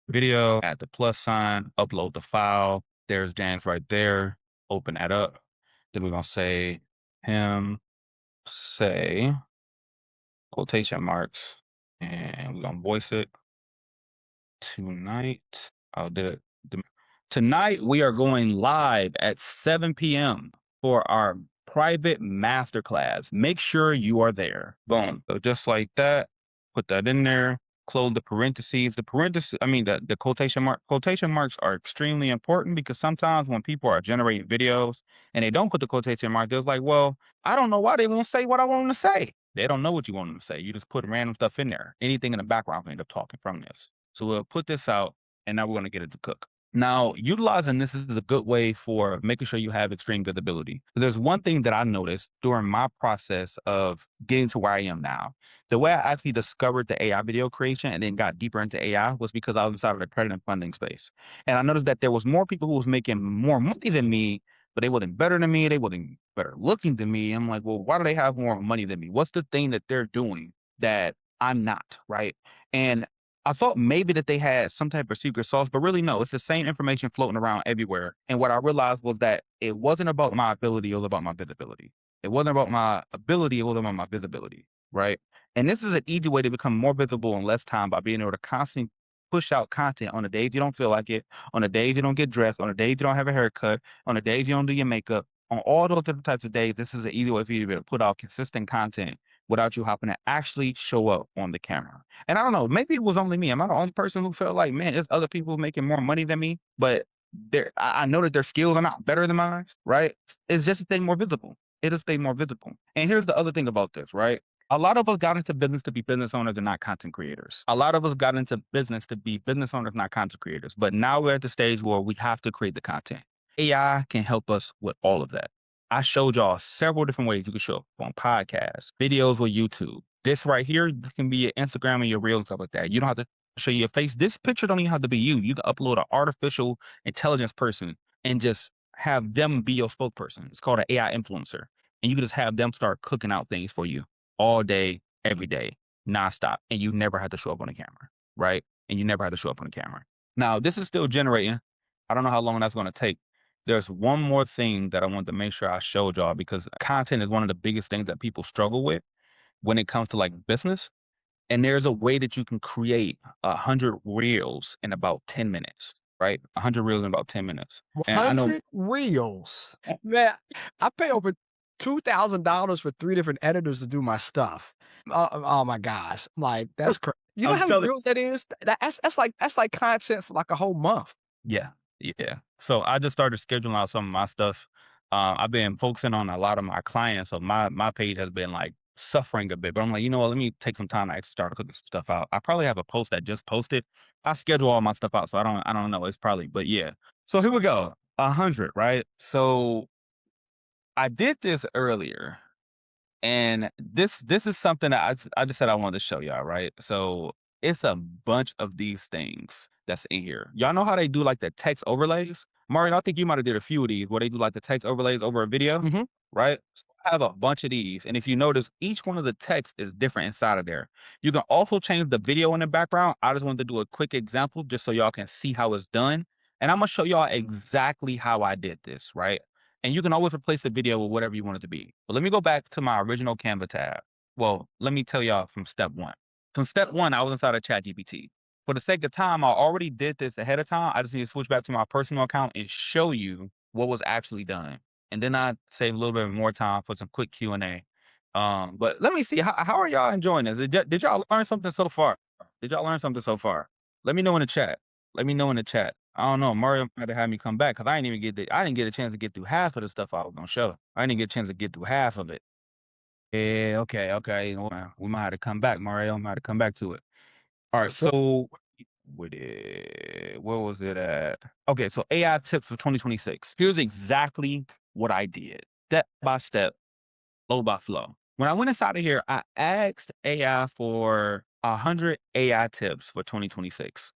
video. Add the plus sign. Upload the file. There's James right there. Open that up. Then we're going to say him. Say quotation marks. And we're going to voice it. Tonight. I'll do it. Tonight, we are going live at 7 p.m. for our private masterclass. Make sure you are there. Boom. So just like that, put that in there. Close the parentheses. The quotation mark. Quotation marks are extremely important because sometimes when people are generating videos and they don't put the quotation mark, they're like, well, I don't know why they won't say what I want them to say. They don't know what you want them to say. You just put random stuff in there. Anything in the background, we end up talking from this. So we'll put this out and now we're going to get it to cook. Now, utilizing this is a good way for making sure you have extreme visibility. There's one thing that I noticed during my process of getting to where I am now. The way I actually discovered the AI video creation and then got deeper into AI was because I was inside of the credit and funding space. And I noticed that there was more people who was making more money than me, but they wasn't better than me. They wasn't better looking than me. I'm like, well, why do they have more money than me? What's the thing that they're doing that I'm not, right? And I thought maybe that they had some type of secret sauce, but really no, it's the same information floating around everywhere. And what I realized was that it wasn't about my ability, it was about my visibility. It wasn't about my ability, it was about my visibility, right? And this is an easy way to become more visible in less time by being able to constantly push out content on the days you don't feel like it, on the days you don't get dressed, on the days you don't have a haircut, on the days you don't do your makeup, on all those different types of days. This is an easy way for you to be able to put out consistent content without you having to actually show up on the camera. And I don't know, maybe it was only me. Am I the only person who felt like, man, there's other people making more money than me, but I know that their skills are not better than mine, right? It's just a thing more visible. It is a thing more visible. And here's the other thing about this, right? A lot of us got into business to be business owners and not content creators. A lot of us got into business to be business owners, not content creators. But now we're at the stage where we have to create the content. AI can help us with all of that. I showed y'all several different ways you can show up on podcasts, videos with YouTube. This right here, this can be your Instagram and your reels and stuff like that. You don't have to show your face. This picture don't even have to be you. You can upload an artificial intelligence person and just have them be your spokesperson. It's called an AI influencer. And you can just have them start cooking out things for you all day, every day, nonstop. And you never have to show up on the camera, right? And you never have to show up on the camera. Now, this is still generating. I don't know how long that's going to take. There's one more thing that I want to make sure I showed y'all, because content is one of the biggest things that people struggle with when it comes to like business. And there's a way that you can create 100 reels in about 10 minutes, right? 100 reels in about 10 minutes. And I know 100 reels. Man, I pay over $2,000 for 3 different editors to do my stuff. Oh my gosh. Like, that's crazy. You know I'm how many telling- reels that is? That's like content for like a whole month. Yeah. So I just started scheduling out some of my stuff. I've been focusing on a lot of my clients, so my page has been like suffering a bit. But I'm like, you know what? Let me take some time to actually start cooking some stuff out. I probably have a post that just posted. I schedule all my stuff out, so I don't know. It's probably, but yeah. So here we go. 100, right? So I did this earlier, and this is something that I just said I wanted to show y'all, right? So it's a bunch of these things that's in here. Y'all know how they do like the text overlays? Mario, I think you might have did a few of these where they do like the text overlays over a video, Mhm. right? So I have a bunch of these. And if you notice, each one of the text is different inside of there. You can also change the video in the background. I just wanted to do a quick example just so y'all can see how it's done. And I'm gonna show y'all exactly how I did this, right? And you can always replace the video with whatever you want it to be. But let me go back to my original Canva tab. Well, let me tell y'all from step one. From step one, I was inside of ChatGPT. For the sake of time, I already did this ahead of time. I just need to switch back to my personal account and show you what was actually done. And then I save a little bit more time for some quick Q&A. But let me see, how are y'all enjoying this? Did y'all learn something so far? Did y'all learn something so far? Let me know in the chat. Let me know in the chat. I don't know. Mario might have had me come back because I didn't get a chance to get through half of the stuff I was gonna show. I didn't get a chance to get through half of it. Yeah, okay. Well, we might have to come back, Mario. Might have to come back to it. All right, so where was it at? Okay, so AI tips for 2026. Here's exactly what I did, step by step, flow by flow. When I went inside of here, I asked AI for 100 AI tips for 2026.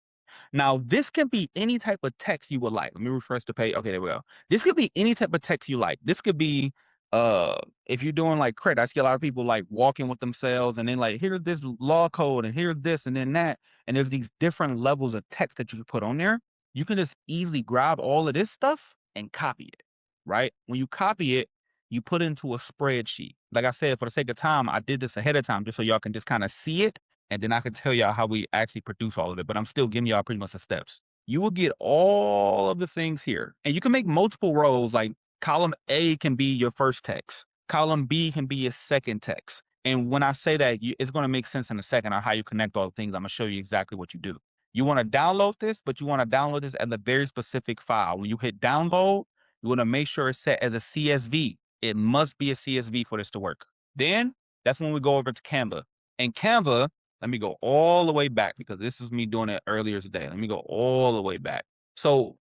Now, this can be any type of text you would like. Let me refresh the page. Okay, there we go. This could be any type of text you like. This could be uh if you're doing like credit. I see a lot of people like walking with themselves and then like here's this law code and here's this and then that. And there's these different levels of text that you can put on there. You can just easily grab all of this stuff and copy it, right? When you copy it, you put it into a spreadsheet. Like I said, for the sake of time, I did this ahead of time just so y'all can just kind of see it. And then I can tell y'all how we actually produce all of it, but I'm still giving y'all pretty much the steps. You will get all of the things here. And you can make multiple rows, like column A can be your first text. Column B can be your second text. And when I say that, it's going to make sense in a second on how you connect all the things. I'm going to show you exactly what you do. You want to download this, but you want to download this as a very specific file. When you hit download, you want to make sure it's set as a CSV. It must be a CSV for this to work. Then that's when we go over to Canva. And Canva, let me go all the way back because this is me doing it earlier today. Let me go all the way back. So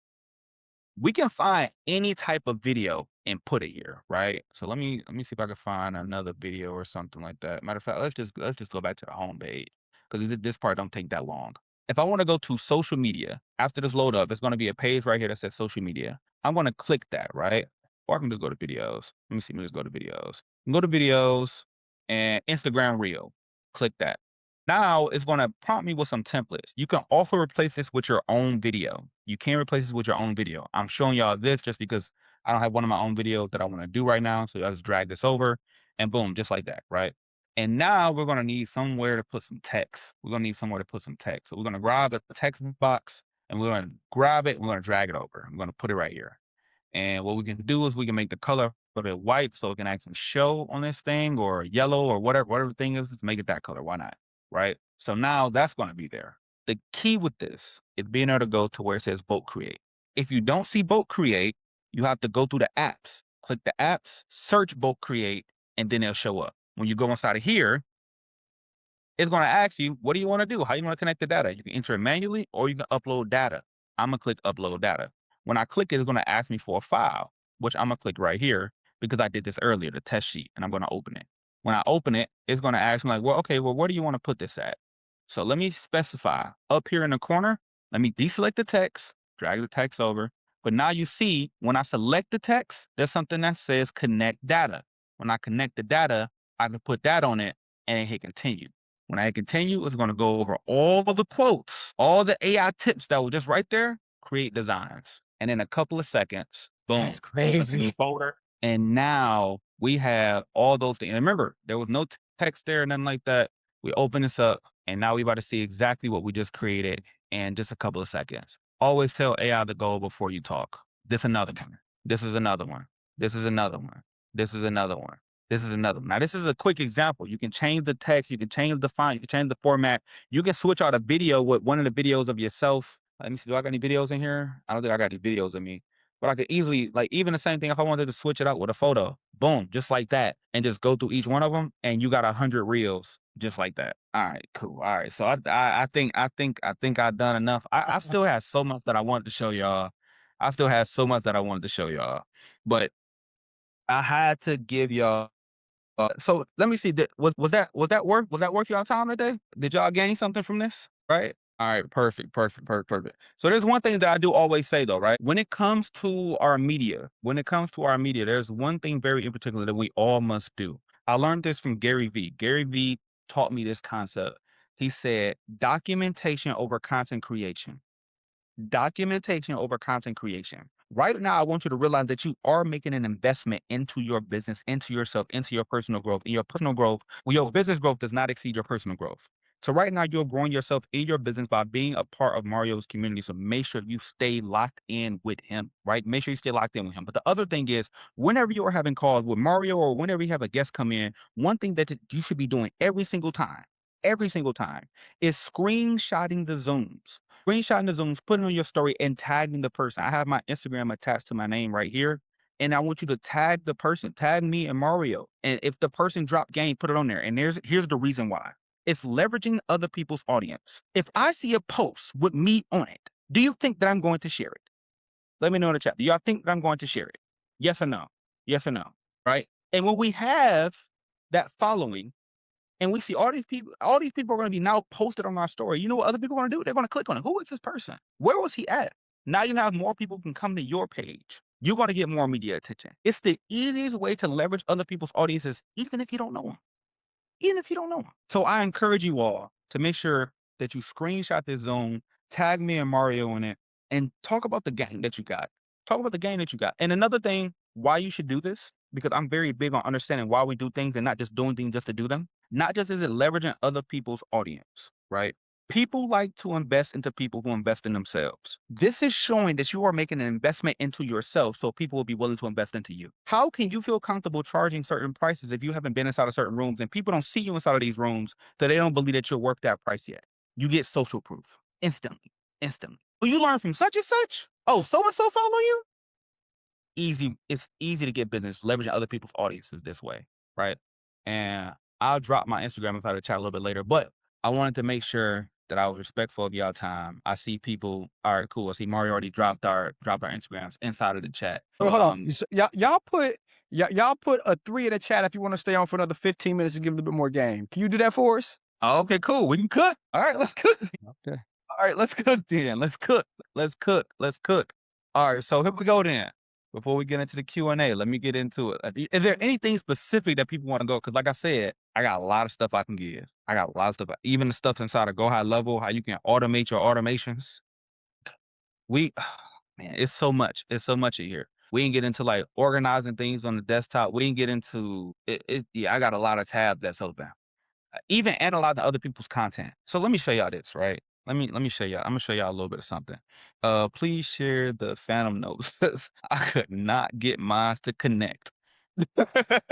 we can find any type of video and put it here, right? So let me see if I can find another video or something like that. Matter of fact, let's just go back to the home page because this part don't take that long. If I want to go to social media, after this load up, it's going to be a page right here that says social media. I'm going to click that, right? Or I can just go to videos. Let me see. Let me just go to videos. Go to videos and Instagram Reel. Click that. Now it's going to prompt me with some templates. You can also replace this with your own video. You can replace this with your own video. I'm showing y'all this just because I don't have one of my own videos that I want to do right now. So I just drag this over and boom, just like that, right? And now we're going to need somewhere to put some text. We're going to need somewhere to put some text. So we're going to grab the text box and we're going to grab it. We're going to drag it over. I'm going to put it right here. And what we can do is we can make the color little bit white so it can actually show on this thing, or yellow, or whatever the thing is. Let's make it that color. Why not? Right? So now that's going to be there. The key with this is being able to go to where it says boat create. If you don't see boat create, you have to go through the apps. Click the apps, search boat create, and then it'll show up. When you go inside of here, it's going to ask you, what do you want to do? How you want to connect the data? You can enter it manually, or you can upload data. I'm going to click upload data. When I click it, it's going to ask me for a file, which I'm going to click right here because I did this earlier, the test sheet, and I'm going to open it. When I open it, it's going to ask me like, well, okay, well, where do you want to put this at? So let me specify up here in the corner. Let me deselect the text, drag the text over. But now you see when I select the text, there's something that says connect data. When I connect the data, I can put that on it and hit continue. When I hit continue, it's going to go over all of the quotes, all the AI tips that were just right there, create designs. And in a couple of seconds, boom. That's crazy. Folder. And now we have all those things. And remember, there was no text there, nothing like that. We open this up, and now we about to see exactly what we just created in just a couple of seconds. Always tell AI to go before you talk. This is another one. This is another one. This is another one. This is another one. This is another one. Now, this is a quick example. You can change the text. You can change the font. You can change the format. You can switch out a video with one of the videos of yourself. Let me see. Do I got any videos in here? I don't think I got any videos of me. But I could easily, like, even the same thing, if I wanted to switch it out with a photo, boom, just like that, and just go through each one of them, and you got 100 reels just like that. All right, cool. All right, so I think I've done enough. I still have so much that I wanted to show y'all. But I had to give y'all. So let me see. Was that worth y'all time today? Did y'all gain something from this? Right. All right. Perfect. So there's one thing that I do always say though, right? When it comes to our media, there's one thing very in particular that we all must do. I learned this from Gary V. Gary V taught me this concept. He said documentation over content creation. Documentation over content creation. Right now, I want you to realize that you are making an investment into your business, into yourself, into your personal growth. In your personal growth, well, your business growth does not exceed your personal growth. So right now, you're growing yourself in your business by being a part of Mario's community. So make sure you stay locked in with him, right? Make sure you stay locked in with him. But the other thing is, whenever you are having calls with Mario or whenever you have a guest come in, one thing that you should be doing every single time, is screenshotting the Zooms. Screenshotting the Zooms, putting on your story, and tagging the person. I have my Instagram attached to my name right here. And I want you to tag the person, tag me and Mario. And if the person dropped game, put it on there. And here's the reason why. It's leveraging other people's audience. If I see a post with me on it, do you think that I'm going to share it? Let me know in the chat. Do y'all think that I'm going to share it? Yes or no? Yes or no? Right? And when we have that following, and we see all these people are going to be now posted on our story. You know what other people are going to do? They're going to click on it. Who is this person? Where was he at? Now you have more people can come to your page. You're going to get more media attention. It's the easiest way to leverage other people's audiences, even if you don't know them. So I encourage you all to make sure that you screenshot this zone, tag me and Mario in it, and talk about the game that you got. And another thing, why you should do this, because I'm very big on understanding why we do things and not just doing things just to do them. Not just is it leveraging other people's audience, right? People like to invest into people who invest in themselves. This is showing that you are making an investment into yourself, so people will be willing to invest into you. How can you feel comfortable charging certain prices if you haven't been inside of certain rooms and people don't see you inside of these rooms, so they don't believe that you're worth that price yet? You get social proof instantly. Will you learn from such and such? Oh, so-and-so follow you? Easy. It's easy to get business leveraging other people's audiences this way, right? And I'll drop my Instagram inside the chat a little bit later, but I wanted to make sure that I was respectful of y'all time. I see people. All right, cool. I see Mario already dropped our Instagrams inside of the chat. Wait, hold on. Y'all put a 3 in the chat if you want to stay on for another 15 minutes and give a little bit more game. Can you do that for us? Oh, okay, cool. We can cook. All right, let's cook. Okay. All right, let's cook then. Let's cook. All right, so here we go then. Before we get into the Q&A, let me get into it. Is there anything specific that people want to go? Because like I said, I got a lot of stuff I can give. Even the stuff inside of Go High Level, how you can automate your automations. Man, it's so much. It's so much in here. We didn't get into like organizing things on the desktop. We didn't get into it. Yeah, I got a lot of tabs that's open. Even analyzing other people's content. So let me show y'all this, right? Let me show y'all. I'm gonna show y'all a little bit of something. Please share the Phantom notes. I could not get mine to connect. All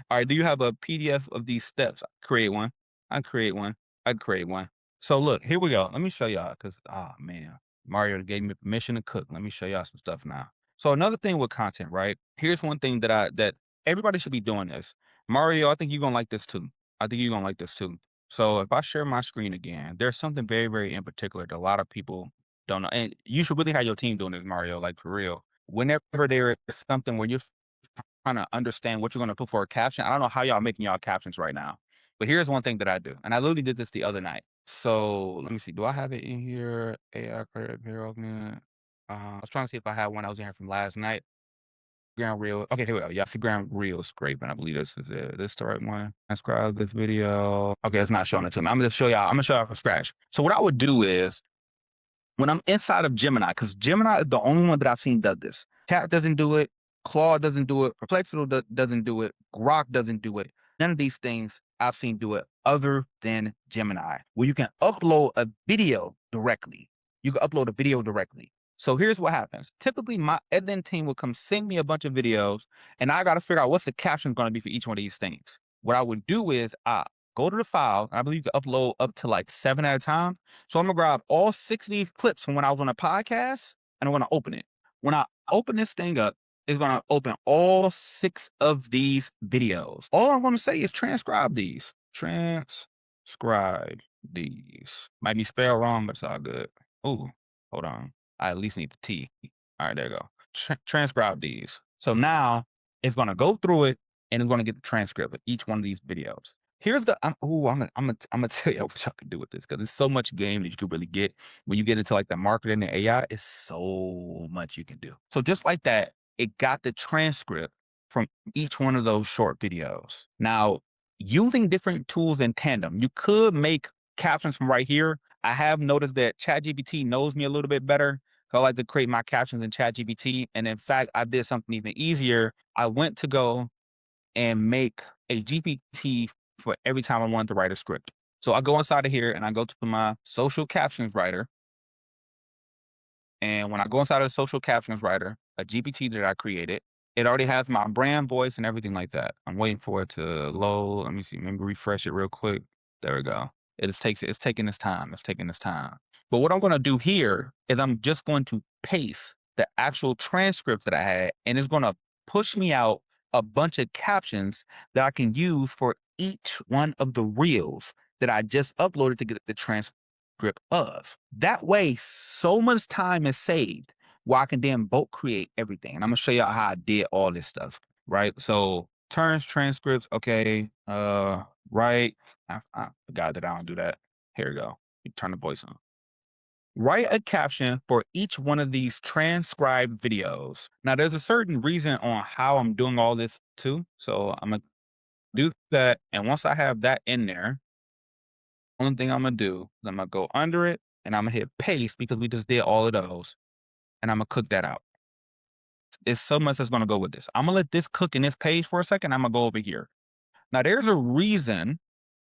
right. Do you have a PDF of these steps? Create one. I create one. I create one. So look, here we go. Let me show y'all because, oh man, Mario gave me permission to cook. Let me show y'all some stuff now. So another thing with content, right? Here's one thing that everybody should be doing this. Mario, I think you're gonna like this too. I think you're gonna like this too. So if I share my screen again, there's something very, very in particular that a lot of people don't know. And you should really have your team doing this, Mario, like for real. Whenever there is something where you're trying to understand what you're going to put for a caption. I don't know how y'all making y'all captions right now, but here's one thing that I do. And I literally did this the other night. So let me see. Do I have it in here? AI credit apparel. I was trying to see if I had one that was in here from last night. Ground Reel. Okay, here we go. Yeah, see Ground Reel scraping. I believe this is it. This is the right one. Transcribe this video. Okay, it's not showing it to me. I'm gonna show y'all. I'm gonna show y'all from scratch. So what I would do is when I'm inside of Gemini, because Gemini is the only one that I've seen does this. Chat doesn't do it. Claude doesn't do it. Perplexity doesn't do it. Grok doesn't do it. None of these things I've seen do it other than Gemini, where you can upload a video directly. You can upload a video directly. So here's what happens. Typically, my editing team will come send me a bunch of videos, and I got to figure out what's the caption going to be for each one of these things. What I would do is I go to the file. I believe you can upload up to like 7 at a time. So I'm gonna grab all 6 of these clips from when I was on a podcast, and I'm gonna open it. When I open this thing up, it's gonna open all 6 of these videos. All I'm gonna say is transcribe these. Transcribe these. Might be spelled wrong, but it's all good. Oh, hold on. I at least need the T. All right, there you go. Transcribe these. So now it's gonna go through it and it's gonna get the transcript of each one of these videos. Here's the I'm gonna tell you what y'all can do with this because there's so much game that you could really get when you get into like the marketing and AI. It's so much you can do. So just like that, it got the transcript from each one of those short videos. Now, using different tools in tandem, you could make captions from right here. I have noticed that ChatGPT knows me a little bit better. I like to create my captions in ChatGPT. And in fact, I did something even easier. I went to go and make a GPT for every time I wanted to write a script. So I go inside of here and I go to my social captions writer. And when I go inside of the social captions writer, a GPT that I created, it already has my brand voice and everything like that. I'm waiting for it to load. Let me see. Maybe refresh it real quick. There we go. It's taking its time. It's taking its time. But what I'm going to do here is I'm just going to paste the actual transcript that I had, and it's going to push me out a bunch of captions that I can use for each one of the reels that I just uploaded to get the transcript of. That way, so much time is saved where I can then bulk create everything. And I'm gonna show y'all how I did all this stuff, right? So turns, transcripts, okay. Right. I forgot that I don't do that. Here we go. You turn the voice on. Write a caption for each one of these transcribed videos. Now, there's a certain reason on how I'm doing all this too. So I'm gonna do that. And once I have that in there, only thing I'm gonna do is I'm gonna go under it and I'm gonna hit paste because we just did all of those. And I'm gonna cook that out. It's so much that's gonna go with this. I'm gonna let this cook in this page for a second. I'm gonna go over here. Now, there's a reason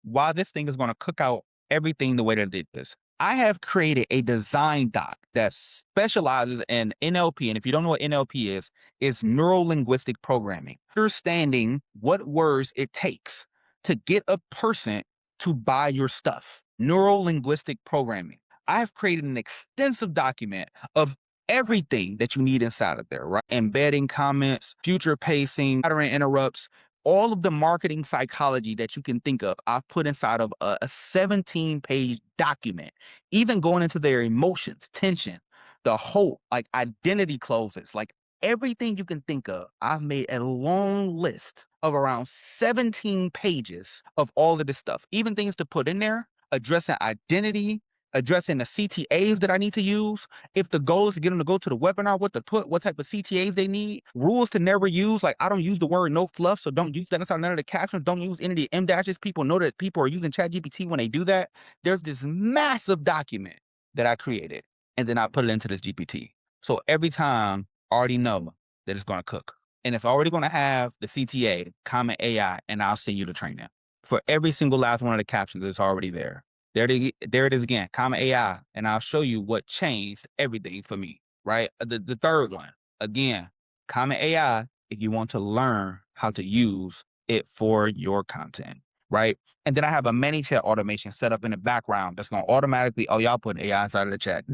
why this thing is gonna cook out everything the way that it is. I have created a design doc that specializes in NLP. And if you don't know what NLP is, it's neuro-linguistic programming. Understanding what words it takes to get a person to buy your stuff. Neuro-linguistic programming. I have created an extensive document of everything that you need inside of there, right? Embedding comments, future pacing, pattern interrupts, all of the marketing psychology that you can think of, I've put inside of a 17-page document, even going into their emotions, tension, the hope, like identity closes, like everything you can think of. I've made a long list of around 17 pages of all of this stuff, even things to put in there, addressing identity, addressing the CTAs that I need to use. If the goal is to get them to go to the webinar, what to put, what type of CTAs they need, rules to never use. Like I don't use the word no fluff, so don't use that inside none of the captions. Don't use any of the M dashes. People know that people are using ChatGPT when they do that. There's this massive document that I created, and then I put it into this GPT. So every time, I already know that it's going to cook. And it's already going to have the CTA, comment AI, and I'll send you the training. For every single last one of the captions, it's already there. There it is again, comma AI, and I'll show you what changed everything for me, right? The third one, again, comma AI, if you want to learn how to use it for your content, right? And then I have a ManyChat automation set up in the background that's going to automatically, oh, y'all put AI inside of the chat.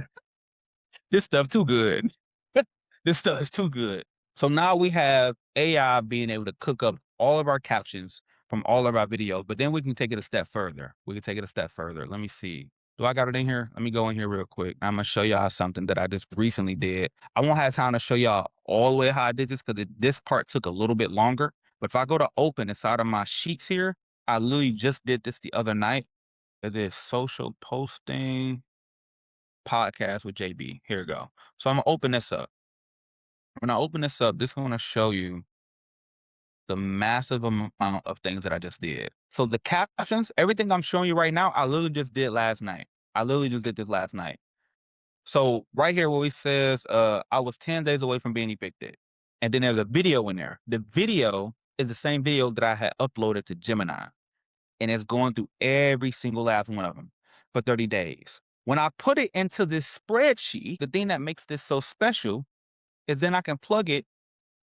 This stuff too good. This stuff is too good. So now we have AI being able to cook up all of our captions from all of our videos, but then we can take it a step further. We can take it a step further. Let me see. Do I got it in here? Let me go in here real quick. I'm gonna show y'all something that I just recently did. I won't have time to show y'all all the way how I did this because this part took a little bit longer. But if I go to open inside of my sheets here, I literally just did this the other night. It is social posting podcast with JB. Here we go. So I'm gonna open this up. When I open this up, this is gonna show you the massive amount of things that I just did. So the captions, everything I'm showing you right now, I literally just did last night. I literally just did this last night. So right here where it says, I was 10 days away from being evicted. And then there's a video in there. The video is the same video that I had uploaded to Gemini. And it's going through every single last one of them for 30 days. When I put it into this spreadsheet, the thing that makes this so special is then I can plug it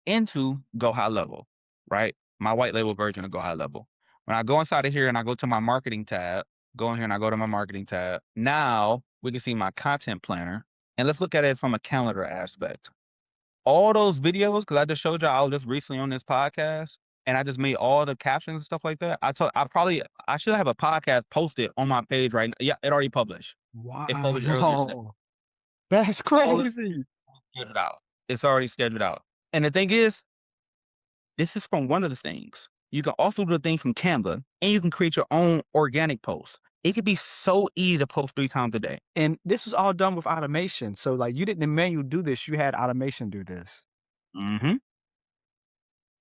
into Go High Level, right? My white label version of Go High Level. When I go inside of here and I go to my marketing tab, go in here and I go to my marketing tab, now we can see my content planner. And let's look at it from a calendar aspect. All those videos, because I just showed y'all I was just recently on this podcast and I just made all the captions and stuff like that. I should have a podcast posted on my page right now. Yeah, it already published. It published earlier today. Wow. That's All this crazy. scheduled out. It's already scheduled out. And the thing is, this is from one of the things. You can also do the thing from Canva, and you can create your own organic posts. It could be so easy to post 3 times a day. And this was all done with automation. So like you didn't manually do this, you had automation do this. Mm-hmm.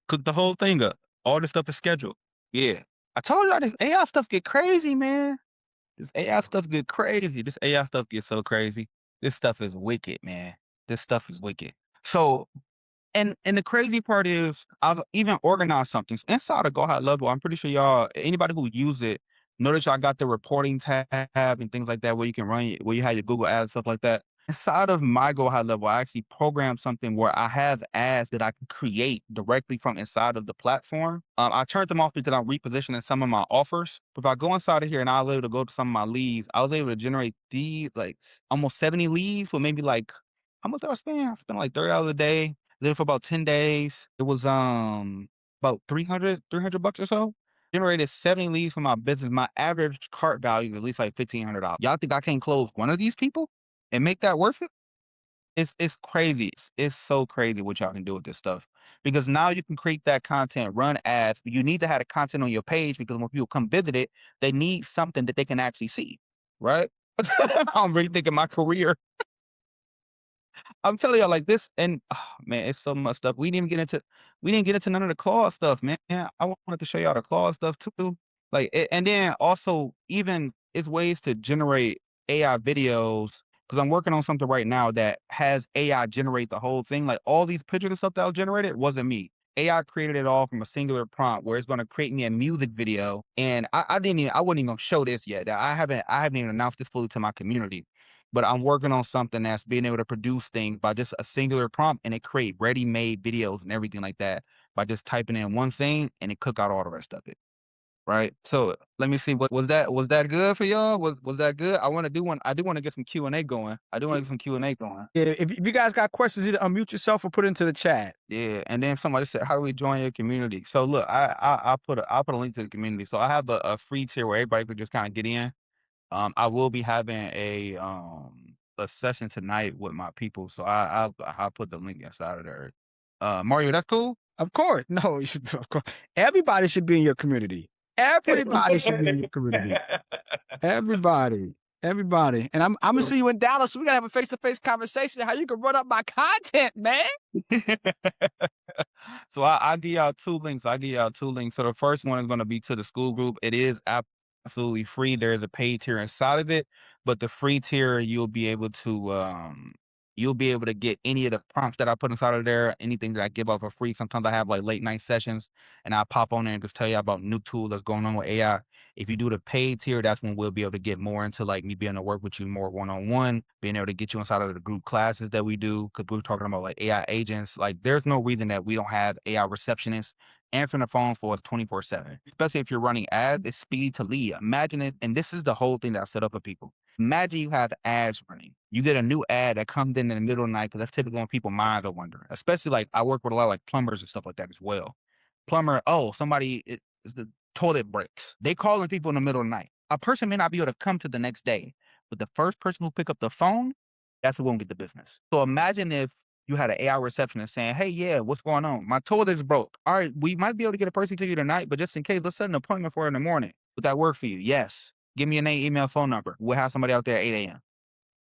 Cook the whole thing up. All this stuff is scheduled. Yeah. I told y'all this AI stuff get crazy, man. This AI stuff get crazy. This AI stuff gets so crazy. This stuff is wicked, man. This stuff is wicked. So and the crazy part is I've even organized something inside of Go High Level. I'm pretty sure y'all, anybody who use it, notice y'all got the reporting tab and things like that where you can run, where you have your Google ads, stuff like that. Inside of my Go High Level, I actually programmed something where I have ads that I can create directly from inside of the platform. I turned them off because I'm repositioning some of my offers. But if I go inside of here and I was able to go to some of my leads, I was able to generate these like almost 70 leads with maybe like, how much did I spend? I spent like $30 a day. Did it for about 10 days. It was about 300 bucks or so. Generated 70 leads for my business. My average cart value is at least like $1,500. Y'all think I can't close one of these people and make that worth it? It's crazy. It's so crazy what y'all can do with this stuff. Because now you can create that content, run ads. You need to have the content on your page because when people come visit it, they need something that they can actually see, right? I'm rethinking my career. I'm telling y'all like this, and man, it's so much stuff. We didn't get into none of the Claude stuff, man. I wanted to show y'all the Claude stuff too. Like, and then also even it's ways to generate AI videos because I'm working on something right now that has AI generate the whole thing. Like all these pictures and stuff that was generated wasn't me. AI created it all from a singular prompt where it's going to create me a music video. And I wasn't even gonna show this yet. I haven't even announced this fully to my community. But I'm working on something that's being able to produce things by just a singular prompt and it create ready-made videos and everything like that by just typing in one thing and it cook out all the rest of it. Right. So let me see. What was that? Was that good for y'all? Was that good? I want to do one. I do want to get some Q&A going. Yeah, if you guys got questions, either unmute yourself or put it into the chat. Yeah. And then somebody said, how do we join your community? So look, I'll put a link to the community. So I have a free tier where everybody could just kind of get in. I will be having a session tonight with my people, so I'll put the link inside of there. Mario, that's cool. Of course. No, of course. Everybody should be in your community. Everybody should be in your community. Everybody. And I'm gonna see you in Dallas. So we gotta have a face-to-face conversation. How you can run up my content, man. So I give y'all 2 links. So the first one is going to be to the school group. It is absolutely free. There is a paid tier inside of it, but the free tier you'll be able to You'll be able to get any of the prompts that I put inside of there, anything that I give out for free. Sometimes I have like late night sessions and I pop on there and just tell you about new tools that's going on with AI. If you do the paid tier, that's when we'll be able to get more into like me being able to work with you more one-on-one, being able to get you inside of the group classes that we do. Cause we're talking about like AI agents. Like there's no reason that we don't have AI receptionists answering the phone for us 24/7, especially if you're running ads. It's speed to lead. Imagine it. And this is the whole thing that I set up for people. Imagine you have ads running. You get a new ad that comes in the middle of the night because that's typically when people's minds are wondering. Especially like I work with a lot of like plumbers and stuff like that as well. Plumber, oh, somebody is the toilet breaks. They calling people in the middle of the night. A person may not be able to come to the next day, but the first person who pick up the phone, that's who won't get the business. So imagine if you had an AI receptionist saying, "Hey, yeah, what's going on? My toilet is broke. All right, we might be able to get a person to you tonight, but just in case, let's set an appointment for in the morning. Would that work for you? Yes. Give me your name, email, phone number. We'll have somebody out there at 8 a.m.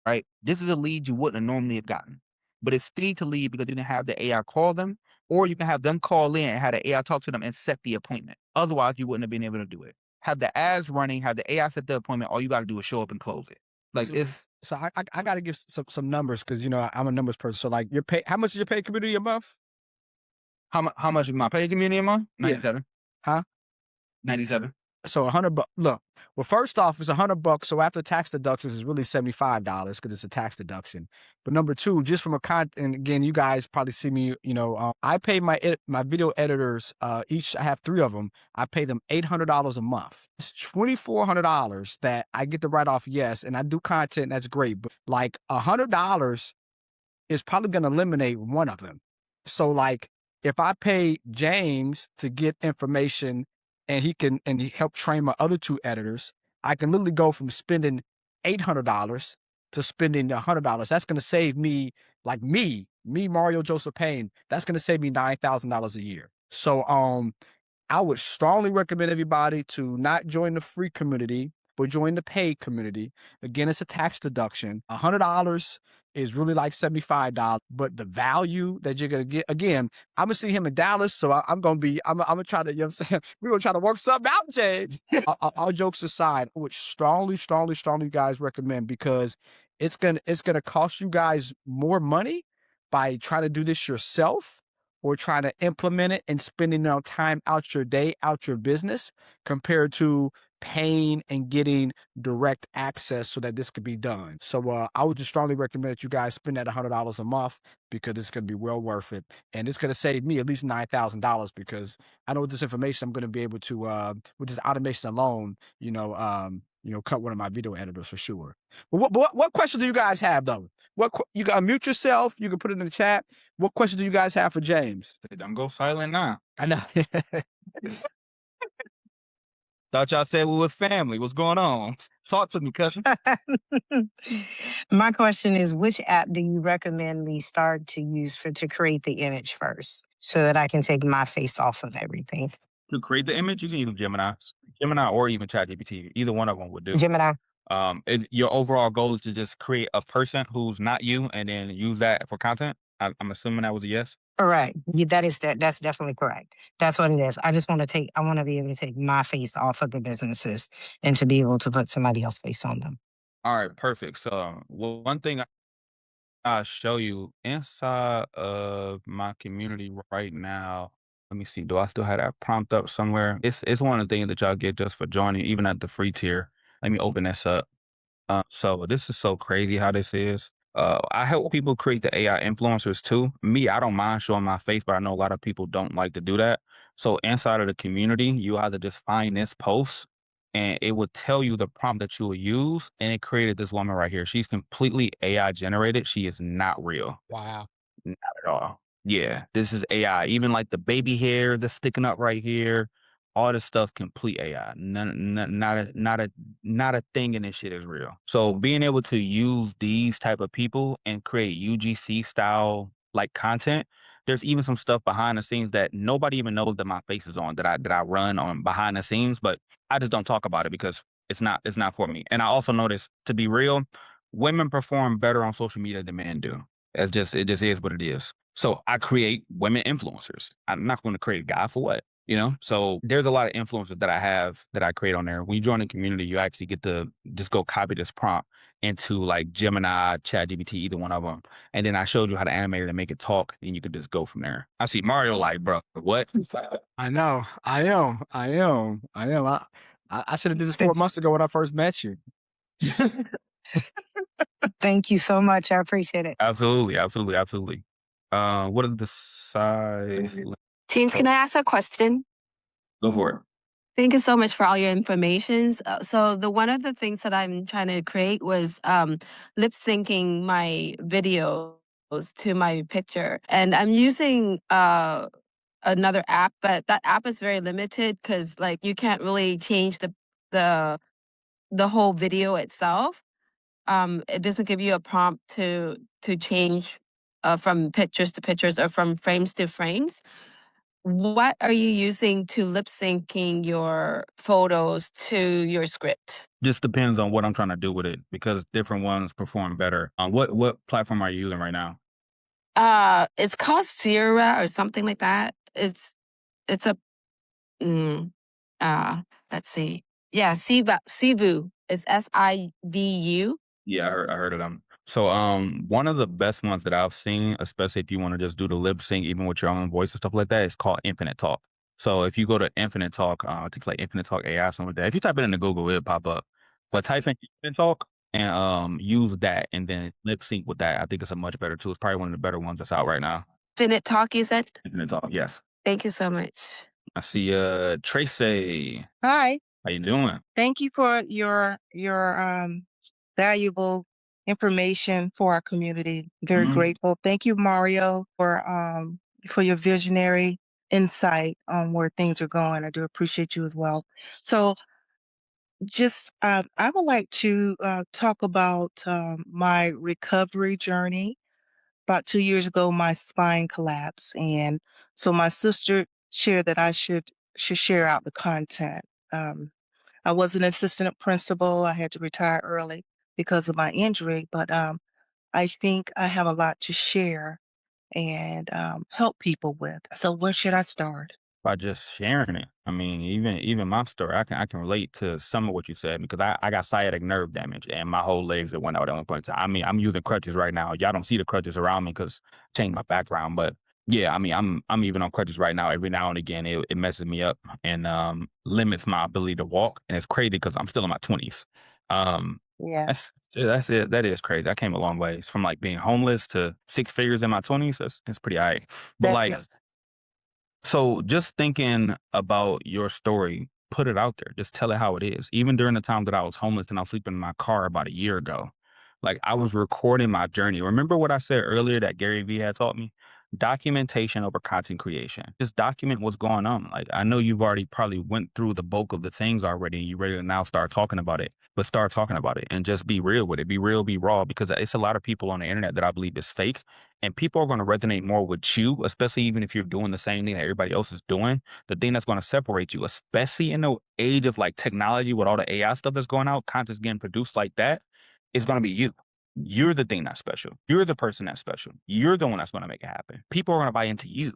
Right? This is a lead you wouldn't have normally have gotten. But it's speed to lead because you can have the AI call them, or you can have them call in and have the AI talk to them and set the appointment. Otherwise, you wouldn't have been able to do it. Have the ads running, have the AI set the appointment. All you got to do is show up and close it. Like if So I got to give some numbers because I'm a numbers person. So like your pay, how much is your paid community a month? how much is my paid community a month? 97. Huh? 97. So $100. Look, well, first off, it's $100. So after tax deductions, it's really $75 because it's a tax deduction. But number two, just from a and again, you guys probably see me. I pay my video editors. Each I have 3 of them. I pay them $800 a month. It's $2,400 that I get to write off. Yes, and I do content. That's great. But like $100 is probably going to eliminate one of them. So like if I pay James to get information and he helped train my other 2 editors, I can literally go from spending $800 to spending $100. That's going to save me, like me, Mario Joseph Payne, that's going to save me $9,000 a year. So I would strongly recommend everybody to not join the free community, but join the paid community. Again, it's a tax deduction. $100 is really like $75, but the value that you're gonna get, again, I'm gonna see him in Dallas, so I'm gonna try to, I'm saying, we're gonna try to work something out, James. All jokes aside, I would strongly guys recommend, because it's gonna cost you guys more money by trying to do this yourself or trying to implement it and spending time out your day, out your business, compared to paying and getting direct access so that this could be done. So I would just strongly recommend that you guys spend that $100 a month, because it's going to be well worth it. And it's going to save me at least $9,000, because I know with this information, I'm going to be able to, with this automation alone, cut one of my video editors for sure. But what questions do you guys have though? You got to mute yourself. You can put it in the chat. What questions do you guys have for James? Don't go silent now. I know. Thought y'all said we were family. What's going on? Talk to me, cousin. My question is, which app do you recommend me start to use to create the image first, so that I can take my face off of everything? To create the image, you can use Gemini, or even ChatGPT. Either one of them would do. Gemini. Your overall goal is to just create a person who's not you, and then use that for content. I'm assuming that was a yes. Correct. That's definitely correct. That's what it is. I want to be able to take my face off of the businesses and to be able to put somebody else's face on them. All right, perfect. So one thing I'll show you inside of my community right now. Let me see. Do I still have that prompt up somewhere? It's one of the things that y'all get just for joining, even at the free tier. Let me open this up. So this is so crazy how this is. I help people create the AI influencers too. Me, I don't mind showing my face, but I know a lot of people don't like to do that. So inside of the community, you either just find this post and it will tell you the prompt that you will use. And it created this woman right here. She's completely AI generated. She is not real. Wow. Not at all. Yeah, this is AI. Even like the baby hair that's sticking up right here, all this stuff, complete AI. Not a thing in this shit is real. So being able to use these type of people and create UGC style like content, there's even some stuff behind the scenes that nobody even knows that my face is on, that I run on behind the scenes, but I just don't talk about it because it's not for me. And I also notice, to be real, women perform better on social media than men do. It just is what it is. So I create women influencers. I'm not going to create a guy for what? So there's a lot of influencers that I have that I create on there. When you join the community, you actually get to just go copy this prompt into like Gemini, ChatGPT, either one of them. And then I showed you how to animate it and make it talk, and you could just go from there. I see Mario like, bro, what? I know. I am. I should have did this 4 months ago when I first met you. Thank you so much. I appreciate it. Absolutely. What are the size? James, can I ask a question? Go for it. Thank you so much for all your information. So the one of the things that I'm trying to create was lip syncing my videos to my picture, and I'm using another app, but that app is very limited because like you can't really change the the whole video itself. It doesn't give you a prompt to change from pictures to pictures or from frames to frames. What are you using to lip syncing your photos to your script? Just depends on what I'm trying to do with it because different ones perform better. What platform are you using right now? It's called Sierra or something like that. It's a mm, let's see. Yeah, Sivu. It's SIVU. Yeah, I heard of them. So one of the best ones that I've seen, especially if you want to just do the lip sync even with your own voice and stuff like that, is called Infinite Talk. So if you go to Infinite Talk, I think it's like Infinite Talk AI, something like that. If you type it into Google, it'll pop up. But type in Infinite Talk and use that and then lip sync with that. I think it's a much better tool. It's probably one of the better ones that's out right now. Infinite Talk, you said? Infinite Talk, yes. Thank you so much. I see Tracy. Hi. How you doing? Thank you for your valuable information for our community. Very grateful. Thank you, Mario, for your visionary insight on where things are going. I do appreciate you as well. So just I would like to talk about my recovery journey. About 2 years ago, my spine collapsed, and so my sister shared that I should share out the content. Um, I was an assistant principal. I had to retire early because of my injury, but I think I have a lot to share and help people with. So where should I start? By just sharing it. I mean, even my story, I can relate to some of what you said because I got sciatic nerve damage and my whole legs that went out at one point in time. I mean, I'm using crutches right now. Y'all don't see the crutches around me because I changed my background, but yeah, I mean, I'm even on crutches right now. Every now and again, it messes me up and limits my ability to walk, and it's crazy because I'm still in my 20s. Yeah, That's it. That is crazy. I came a long ways from like being homeless to 6 figures in my 20s. That's pretty alright. But that like, is so just thinking about your story, put it out there. Just tell it how it is. Even during the time that I was homeless and I was sleeping in my car about a year ago, like I was recording my journey. Remember what I said earlier that Gary Vee had taught me? Documentation over content creation. Just document what's going on. Like I know you've already probably went through the bulk of the things already and you're ready to now start talking about it. But start talking about it and just be real with it. Be real, be raw, because it's a lot of people on the internet that I believe is fake. And people are going to resonate more with you, especially even if you're doing the same thing that everybody else is doing. The thing that's going to separate you, especially in the age of like technology with all the AI stuff that's going out, content's getting produced like that, is going to be you. You're the thing that's special. You're the person that's special. You're the one that's going to make it happen. People are going to buy into you.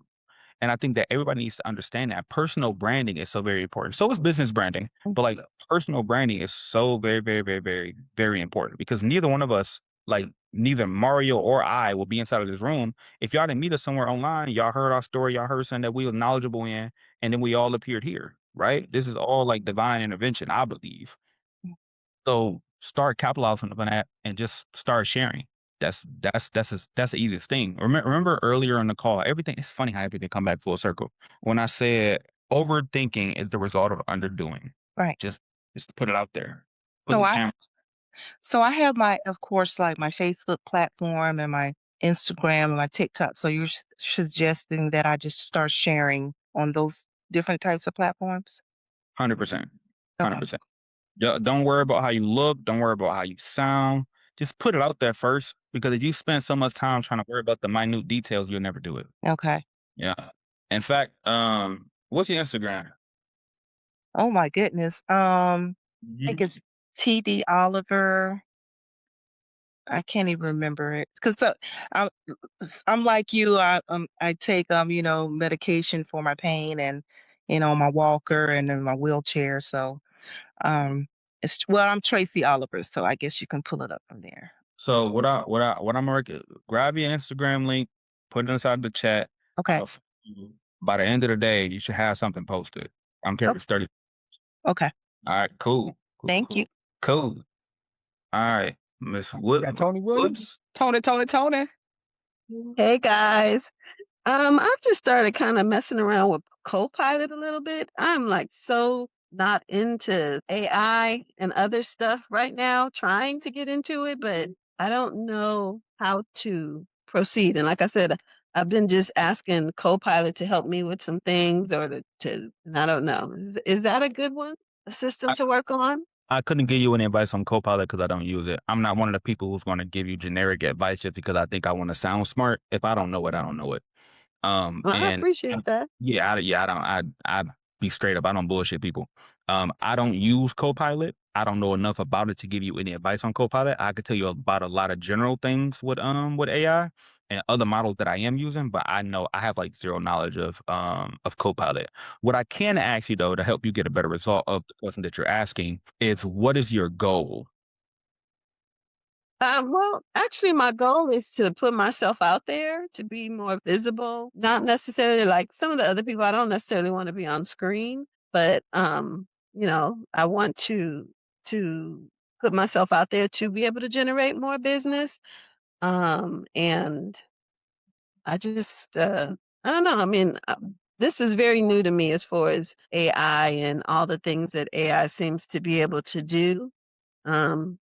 And I think that everybody needs to understand that personal branding is so very important. So is business branding, but like personal branding is so very, very, very, very, very important because neither one of us, like neither Mario or I, will be inside of this room. If y'all didn't meet us somewhere online, y'all heard our story, y'all heard something that we were knowledgeable in, and then we all appeared here, right? This is all like divine intervention, I believe. So start capitalizing on that and just start sharing. That's the easiest thing. Remember earlier in the call, everything. It's funny how everything come back full circle. When I said overthinking is the result of underdoing. right. Just put it out there. Put So the I camera. so I have my, of course, like my Facebook platform and my Instagram and my TikTok. So you're suggesting that I just start sharing on those different types of platforms? 100%. Okay. 100%. Don't worry about how you look. Don't worry about how you sound. Just put it out there first, because if you spend so much time trying to worry about the minute details, you'll never do it. Okay. Yeah. In fact, what's your Instagram? Oh my goodness. I think Mhm. it's TD Oliver. I can't even remember it because I'm I'm like you. I take medication for my pain and my walker and in my wheelchair. So um Well, I'm Tracy Oliver, so I guess you can pull it up from there. So what I'm gonna grab your Instagram link, put it inside the chat. Okay. Uh, By the end of the day, you should have something posted. I'm care if it's 30. Okay. All right, cool. Thank you. Cool. All right, Miss We got Tony Williams. Tony. Hey guys. I've just started kind of messing around with Copilot a little bit. I'm like so not into AI and other stuff right now, trying to get into it, but I don't know how to proceed. And like I said, I've been just asking Copilot to help me with some things or and I don't know. Is that a good one? A system to work on? I couldn't give you any advice on Copilot because I don't use it. I'm not one of the people who's going to give you generic advice just because I think I want to sound smart. If I don't know it, I don't know it. Well, I And appreciate that. I be straight up. I don't bullshit people. I don't use Copilot. I don't know enough about it to give you any advice on Copilot. I could tell you about a lot of general things with AI and other models that I am using, but I know I have like zero knowledge of Copilot. What I can ask you though to help you get a better result of the question that you're asking is what is your goal? Well, actually, my goal is to put myself out there to be more visible. Not necessarily like some of the other people. I don't necessarily want to be on screen, but I want to put myself out there to be able to generate more business. And I just I don't know. I mean, this is very new to me as far as AI and all the things that AI seems to be able to do. Um,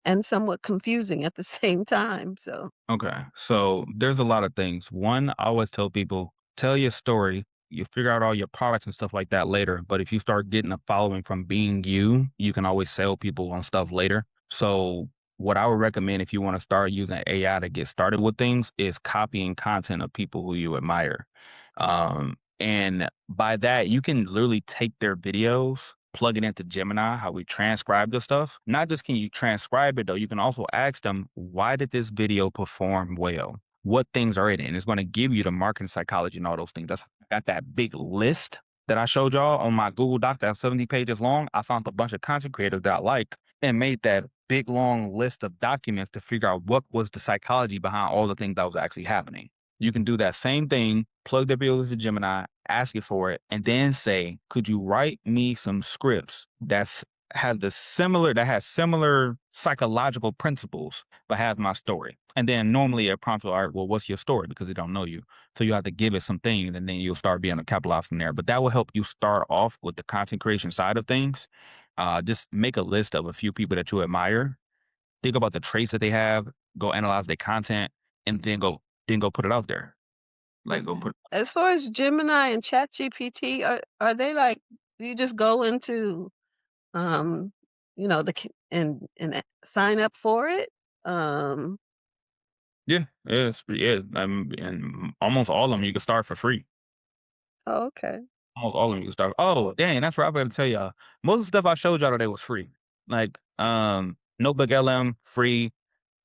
and somewhat confusing at the same time. So, Okay. So there's a lot of things. One, I always tell people, tell your story. You figure out all your products and stuff like that later. But if you start getting a following from being you, you can always sell people on stuff later. So what I would recommend if you want to start using AI to get started with things is copying content of people who you admire. And by that, you can literally take their videos, plug it into Gemini, how we transcribe the stuff. Not just can you transcribe it though, you can also ask them, why did this video perform well? What things are in it? And it's going to give you the marketing psychology and all those things. That's got that big list that I showed y'all on my Google Doc that's 70 pages long. I found a bunch of content creators that I liked and made that big long list of documents to figure out what was the psychology behind all the things that was actually happening. You can do that same thing, plug the video into Gemini, ask it for it, and then say, could you write me some scripts that has similar psychological principles, but has my story? And then normally it prompts, all right, well, what's your story? Because they don't know you. So you have to give it some things and then you'll start being able to capitalize from there. But that will help you start off with the content creation side of things. Just make a list of a few people that you admire. Think about the traits that they have, go analyze their content, and then go put it out there. Like go put as far as Gemini and ChatGPT, are they like? Do you just go into, um, and sign up for it? Um, yeah, and almost all of them you can start for free. oh, okay. Almost all of them you can start. Oh, dang, that's what I better tell y'all. Most of the stuff I showed y'all today was free. Like NotebookLM free.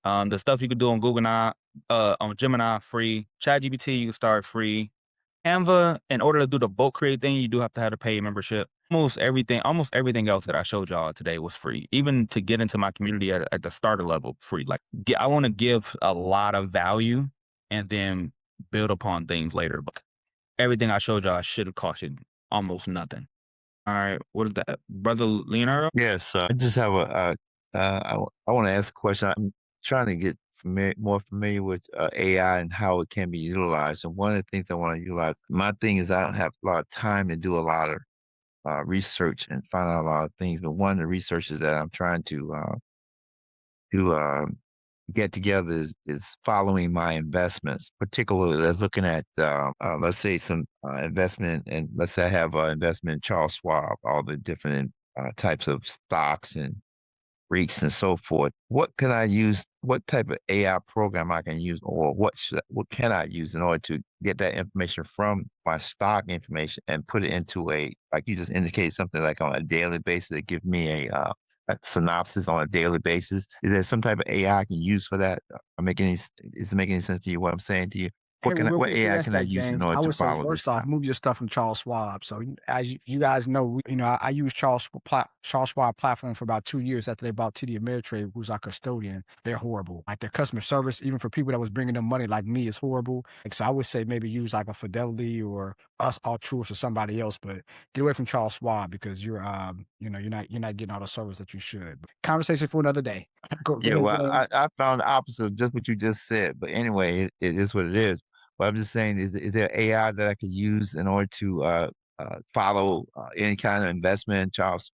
The stuff you could do on Google now, on Gemini free. ChatGPT you can start free. Canva, in order to do the bulk create thing, you do have to have a paid membership. Almost everything else that I showed y'all today was free. Even to get into my community at the starter level, free. Like I want to give a lot of value and then build upon things later. But everything I showed y'all should have costed almost nothing. All right, what is that, brother Leonardo? Yes, I just have I want to ask a question. I'm trying to get more familiar with AI and how it can be utilized. And one of the things I want to utilize, my thing is I don't have a lot of time to do a lot of research and find out a lot of things. But one of the researches that I'm trying to get together is following my investments, particularly looking at let's say some investment, and let's say I have investment in Charles Schwab, all the different types of stocks and REITs and so forth. What can I use? What type of AI program I can use, or what can I use in order to get that information from my stock information and put it into like you just indicated, something like on a daily basis that give me a synopsis on a daily basis? Is there some type of AI I can use for that? Is it making any sense to you what I'm saying to you? Hey, well, real What quick before you AI answer can I that, use in James, order I to would say follow this first off, stuff? move your stuff from Charles Schwab. So, as you guys know, I use Charles Schwab platform for about 2 years after they bought TD Ameritrade, who's our custodian. They're horrible. Like their customer service, even for people that was bringing them money, like me, is horrible. Like, so I would say maybe use like a Fidelity or Us All Truth or somebody else, but get away from Charles Schwab because you're not getting all the service that you should. Conversation for another day. Go Yeah, ahead, well, James. I found the opposite of just what you just said. But anyway, it is what it is. But I'm just saying, is there AI that I could use in order to follow any kind of investment, Charles?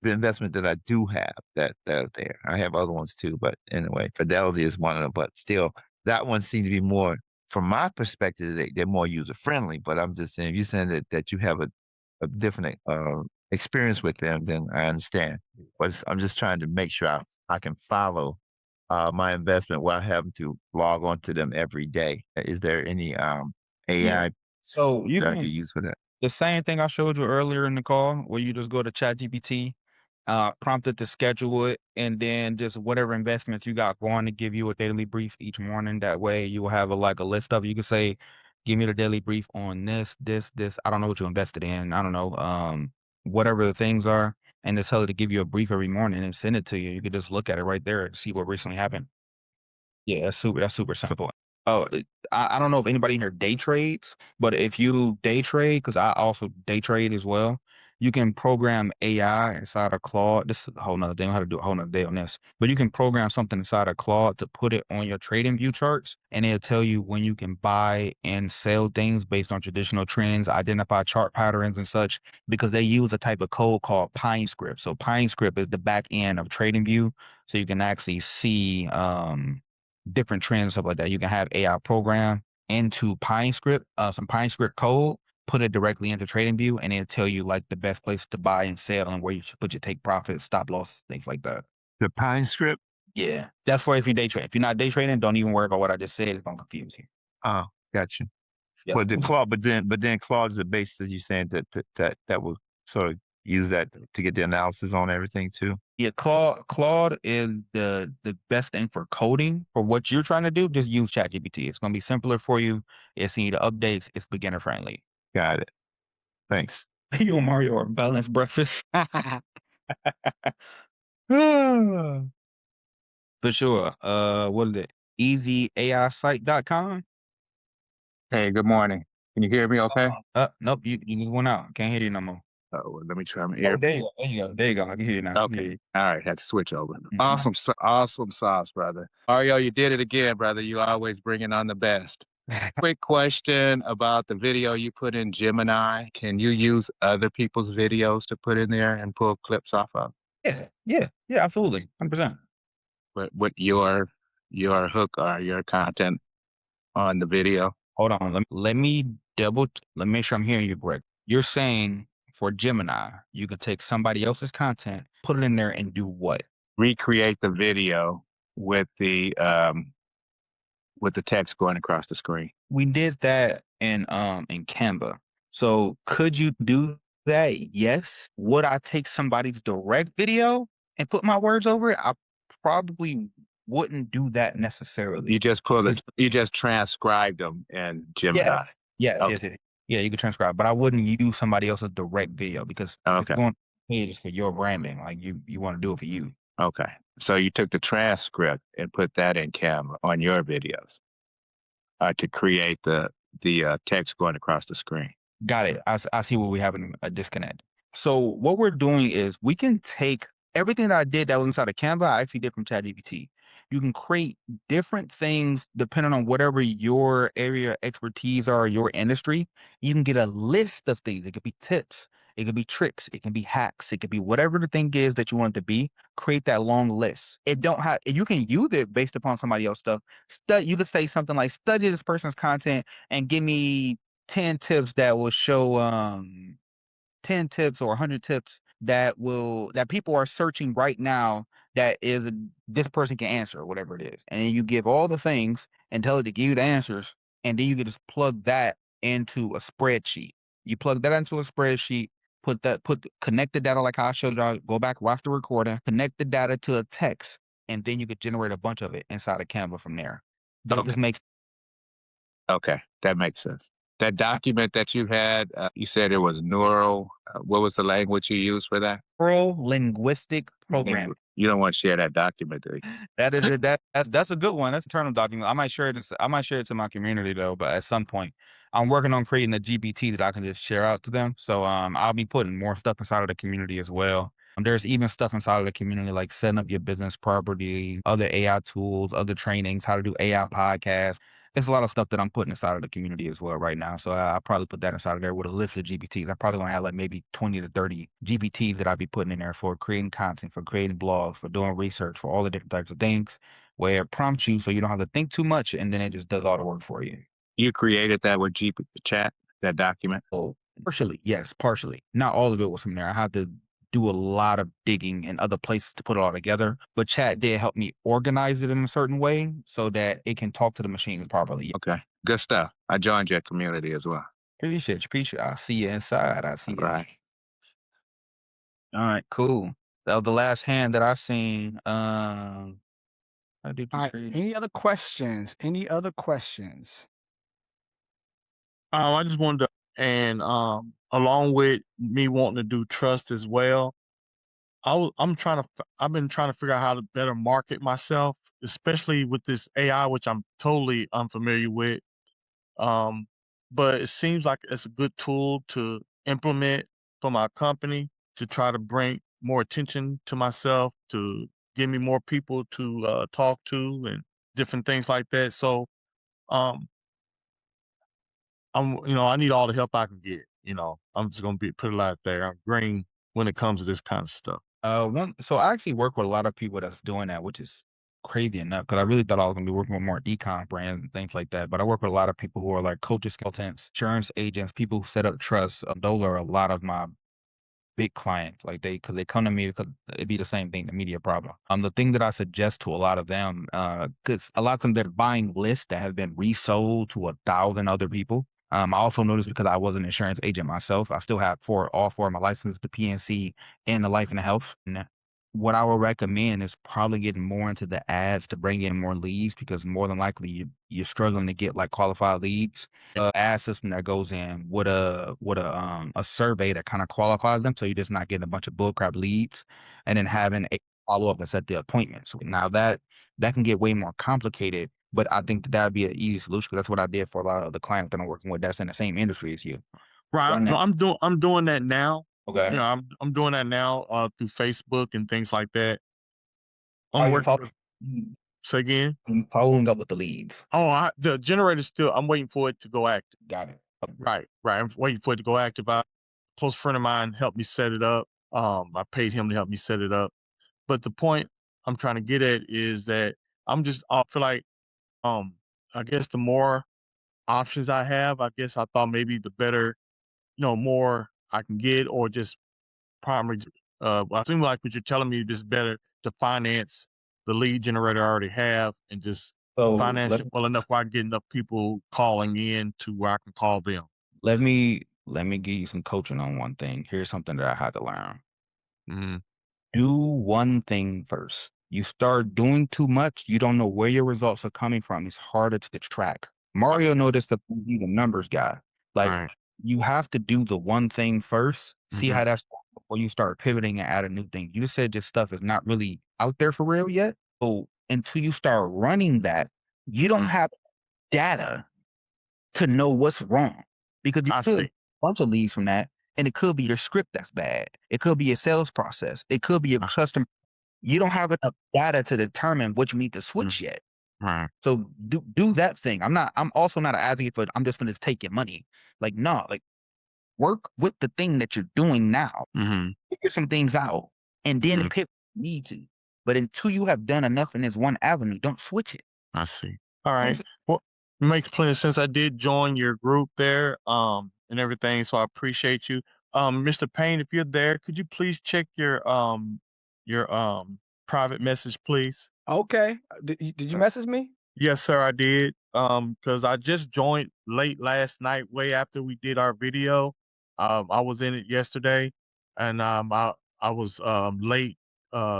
The investment that I do have that are there. I have other ones too, but anyway, Fidelity is one of them. But still, that one seems to be more, from my perspective, they're more user friendly. But I'm just saying, if you're saying that you have a different experience with them, then I understand. But I'm just trying to make sure I can follow my investment without having to log on to them every day. Is there any Yeah. AI So you that I could can use for that? the same thing I showed you earlier in the call, where you just go to ChatGPT, prompt it to schedule it, and then just whatever investments you got going to give you a daily brief each morning. That way you will have a list of, you can say, give me the daily brief on this. I don't know what you invested in. I don't know, whatever the things are, and just tell it to give you a brief every morning and send it to you. You can just look at it right there and see what recently happened. Yeah, that's super So simple. Oh, I don't know if anybody in here day trades, but if you day trade, because I also day trade as well, you can program AI inside of Claude. This is a whole nother thing. I have to do a whole nother day on this. But you can program something inside of Claude to put it on your trading view charts, and it'll tell you when you can buy and sell things based on traditional trends, identify chart patterns and such, because they use a type of code called Pine Script. So Pine Script is the back end of TradingView, so you can actually see different trends and stuff like that. You can have AI program into Pine Script, some Pine Script code, put it directly into TradingView, and it'll tell you like the best place to buy and sell and where you should put your take profits, stop loss, things like that. the Pine Script. Yeah. That's for if you day trade. If you're not day trading, don't even worry about what I just said. It's gonna confuse you. Oh, gotcha. Yep. But the Claude, but then Claude is the base that you're saying that will sort of use that to get the analysis on everything too. Yeah, Claude is the best thing for coding. For what you're trying to do, just use ChatGPT. It's gonna be simpler for you. It's need updates. It's beginner friendly. Got it. Thanks. You and Mario are balanced breakfast. For sure. What is it? EasyAIsite.com? Hey, good morning. Can you hear me okay? Nope, you just went out. Can't hear you no more. Oh, let me try my Oh, ear. there you go. There you go. There you go. I can hear you now. I can hear Okay. you. All right. Had to switch over. Mhm. Awesome. Awesome sauce, brother. Mario, you did it again, brother. You always bringing on the best. Quick question about the video you put in Gemini. Can you use other people's videos to put in there and pull clips off of? Yeah, absolutely. 100%. What your hook or your content on the video? Hold on. Let me make sure I'm hearing you correct. You're saying for Gemini, you can take somebody else's content, put it in there and do what? Recreate the video with the text going across the screen. We did that in Canva. So could you do that? Yes. Would I take somebody's direct video and put my words over it? I probably wouldn't do that necessarily. You just transcribed them in Gemini. Yes. Okay. Yes. Yeah, you could transcribe, but I wouldn't use somebody else's direct video because if Okay. you're going page for your branding, like you want to do it for you. Okay. So you took the transcript and put that in Canva on your videos to create the text going across the screen. Got it. I see where we're having a disconnect. So what we're doing is we can take everything that I did that was inside of Canva, I actually did from ChatGPT. You can create different things depending on whatever your area of expertise are, your industry. You can get a list of things. It could be tips, it could be tricks, it can be hacks, it could be whatever the thing is that you want it to be. Create that long list. It don't have you can use it based upon somebody else's stuff. You could say something like study this person's content and give me 10 tips that will show 10 tips or 100 tips that people are searching right now that this person can answer whatever it is, and then you give all the things and tell it to give you the answers, and then you can just plug that into a spreadsheet. You plug that into a spreadsheet, connect the data like how I showed y'all. Go back, watch the recording, connect the data to a text, and then you could generate a bunch of it inside of Canva from there. This Okay. makes Okay, that makes sense. That document that you had, you said it was neural. What was the language you used for that? Neural linguistic programming. You don't want to share that document, do you? That is it. That's a good one. That's a internal document. I might share it. I might share it to my community though. But at some point, I'm working on creating a GPT that I can just share out to them. So I'll be putting more stuff inside of the community as well. There's even stuff inside of the community like setting up your business property, other AI tools, other trainings, how to do AI podcasts. There's a lot of stuff that I'm putting inside of the community as well right now. So I'll probably put that inside of there with a list of GPTs. I probably gonna have like maybe 20 to 30 GPTs that I'll be putting in there for creating content, for creating blogs, for doing research, for all the different types of things where it prompts you so you don't have to think too much and then it just does all the work for you. You created that with GPT chat, that document? So partially, yes, partially. Not all of it was from there. I had to do a lot of digging in other places to put it all together. But chat did help me organize it in a certain way so that it can talk to the machines properly. Okay, good stuff. I joined your community as well. Appreciate you. I see you inside. I see you. Right. All right, cool. That was the last hand that I seen. All right. Any other questions? Any other questions? I just wanted to, and along with me wanting to do trust as well, I've been trying to figure out how to better market myself, especially with this AI, which I'm totally unfamiliar with. But it seems like it's a good tool to implement for my company to try to bring more attention to myself, to give me more people to talk to and different things like that. So, um, I need all the help I can get. I'm just gonna put it out there. I'm green when it comes to this kind of stuff. So I actually work with a lot of people that's doing that, which is crazy enough because I really thought I was gonna be working with more econ brands and things like that. But I work with a lot of people who are like coaches, consultants, insurance agents, people who set up trusts. Those are a lot of my big clients. Like because they come to me because it'd be the same thing, the media problem. The thing that I suggest to a lot of them, because a lot of them they're buying lists that have been resold to 1,000 other people. I also noticed because I was an insurance agent myself, I still have all four of my licenses, the PNC and the life and the health. And what I would recommend is probably getting more into the ads to bring in more leads because more than likely you're struggling to get like qualified leads. Ad system that goes in with a survey that kind of qualifies them, so you're just not getting a bunch of bullcrap leads, and then having a follow up and set the appointments. Now that can get way more complicated, but I think that would be an easy solution because that's what I did for a lot of the clients that I'm working with that's in the same industry as you. Right. No, I'm doing that now. Okay. I'm doing that now through Facebook and things like that. Say again. I'm following up with the leads. Oh, the generator still. I'm waiting for it to go active. Got it. Right. I'm waiting for it to go active. A close friend of mine helped me set it up. I paid him to help me set it up. But the point I'm trying to get at is that I feel like, I guess the more options I have, I guess I thought maybe the better, more I can get, or just primary. I seem like what you're telling me is better to finance the lead generator I already have and just finance it well enough where I can get enough people calling in to where I can call them. Let me give you some coaching on one thing. Here's something that I had to learn. Mm-hmm. Do one thing first. You start doing too much, you don't know where your results are coming from. It's harder to track. Mario noticed that he's the numbers guy. Like you have to do the one thing first, see how that's before you start pivoting and adding new things. You just said this stuff is not really out there for real yet. So until you start running that, you don't have data to know what's wrong. Because you could a bunch of leads from that, and it could be your script that's bad. It could be your sales process. It could be your customer. You don't have enough data to determine what you need to switch yet. So do that thing. I'm also not an advocate for I'm just gonna take your money. Like, no, like work with the thing that you're doing now. Figure some things out and then pick what you need to. But until you have done enough in this one avenue, don't switch it. I see. All right. Well, it makes plenty of sense. I did join your group there, and everything, so I appreciate you. Mr. Payne, if you're there, could you please check your private message, please? Okay. Did you message me? Yes, sir, I did. Because I just joined late last night, way after we did our video. I was in it yesterday, and I was late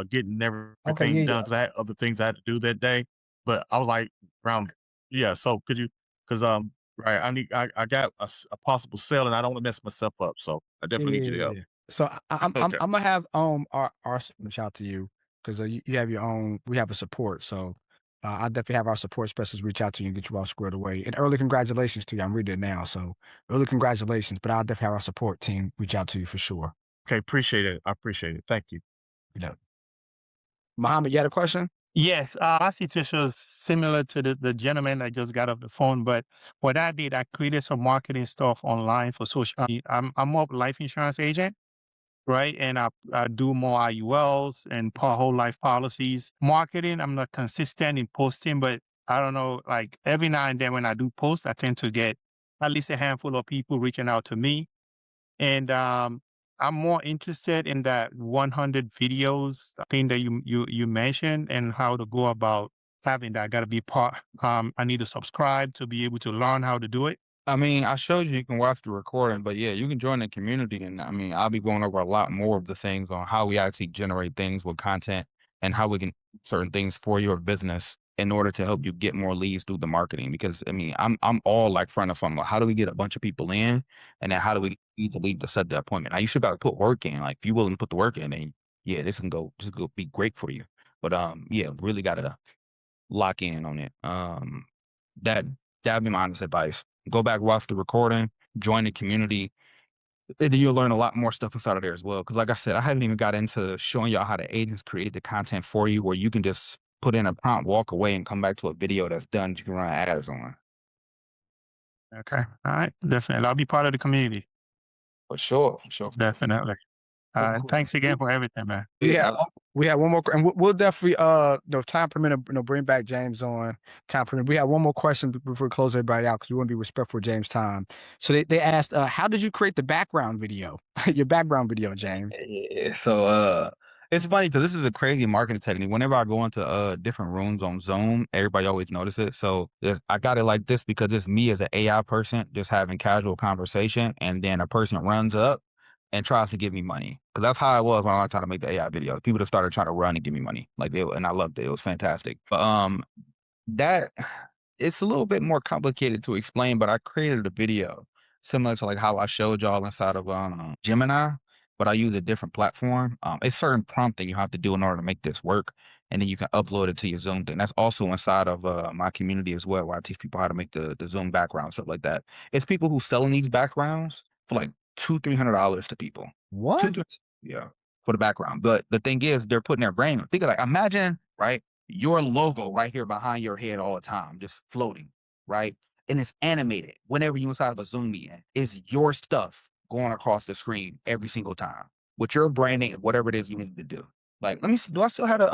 getting everything done because I had other things I had to do that day. But I was like around, yeah. So could you, because right? I got a possible sale, and I don't want to mess myself up. So I definitely need you to help. Yeah. So I'm Okay. gonna have our reach out to you because you have your own. We have a support, so I'll definitely have our support specialists reach out to you and get you all squared away. And early congratulations to you. I'm reading it now, so early congratulations. But I'll definitely have our support team reach out to you for sure. Okay. Appreciate it. I appreciate it. Thank you. Yeah. Mohammed, you had a question? Yes, my situation was similar to the gentleman that just got off the phone, but what I did, I created some marketing stuff online for social media. I'm more of a life insurance agent, right? And I do more IULs and whole life policies. Marketing, I'm not consistent in posting, but I don't know, like every now and then when I do post, I tend to get at least a handful of people reaching out to me. And I'm more interested in that 100 videos thing that you mentioned and how to go about having that. Got to be part. I need to subscribe to be able to learn how to do it. I mean, I showed you can watch the recording, but yeah, you can join the community. And I mean, I'll be going over a lot more of the things on how we actually generate things with content and how we can do certain things for your business in order to help you get more leads through the marketing. Because I mean, I'm all like front of funnel. How do we get a bunch of people in, and then how do we get the lead to set the appointment? Now you should got to put work in. Like if you're willing to put the work in, then yeah, this can go be great for you. But yeah, really got to lock in on it. That that'd be my honest advice. Go back, watch the recording, join the community, and then you'll learn a lot more stuff inside of there as well. Because like I said, I haven't even got into showing y'all how the agents create the content for you, where you can just put in a prompt, walk away, and come back to a video that's done. You can run ads on. Okay. All right. Definitely. I'll be part of the community. For sure, for sure. Definitely. Cool, cool. Thanks again for everything, man. Yeah, we have one more, and we'll definitely, time permitting, bring back James on. Time permitting. We have one more question before we close everybody out because we want to be respectful of James' time. So they asked, how did you create the background video? Your background video, James. Yeah, so it's funny because this is a crazy marketing technique. Whenever I go into different rooms on Zoom, everybody always notice it. So I got it like this because it's me as an AI person just having casual conversation, and then a person runs up and tries to give me money. Because that's how I was when I was trying to make the AI videos. People just started trying to run and give me money, and I loved it. It was fantastic. But that it's a little bit more complicated to explain, but I created a video similar to like how I showed y'all inside of Gemini, but I use a different platform. It's certain prompting you have to do in order to make this work, and then you can upload it to your Zoom thing. That's also inside of my community as well, where I teach people how to make the Zoom background, stuff like that. It's people who selling these backgrounds for like $200-300 to people. What? Yeah, for the background. But the thing is, they're putting their brain. Think of like, imagine, right? Your logo right here behind your head all the time, just floating, right? And it's animated. Whenever you inside of a Zoom meeting, it's your stuff going across the screen every single time with your branding and whatever it is you need to do. Like, let me see. Do I still have a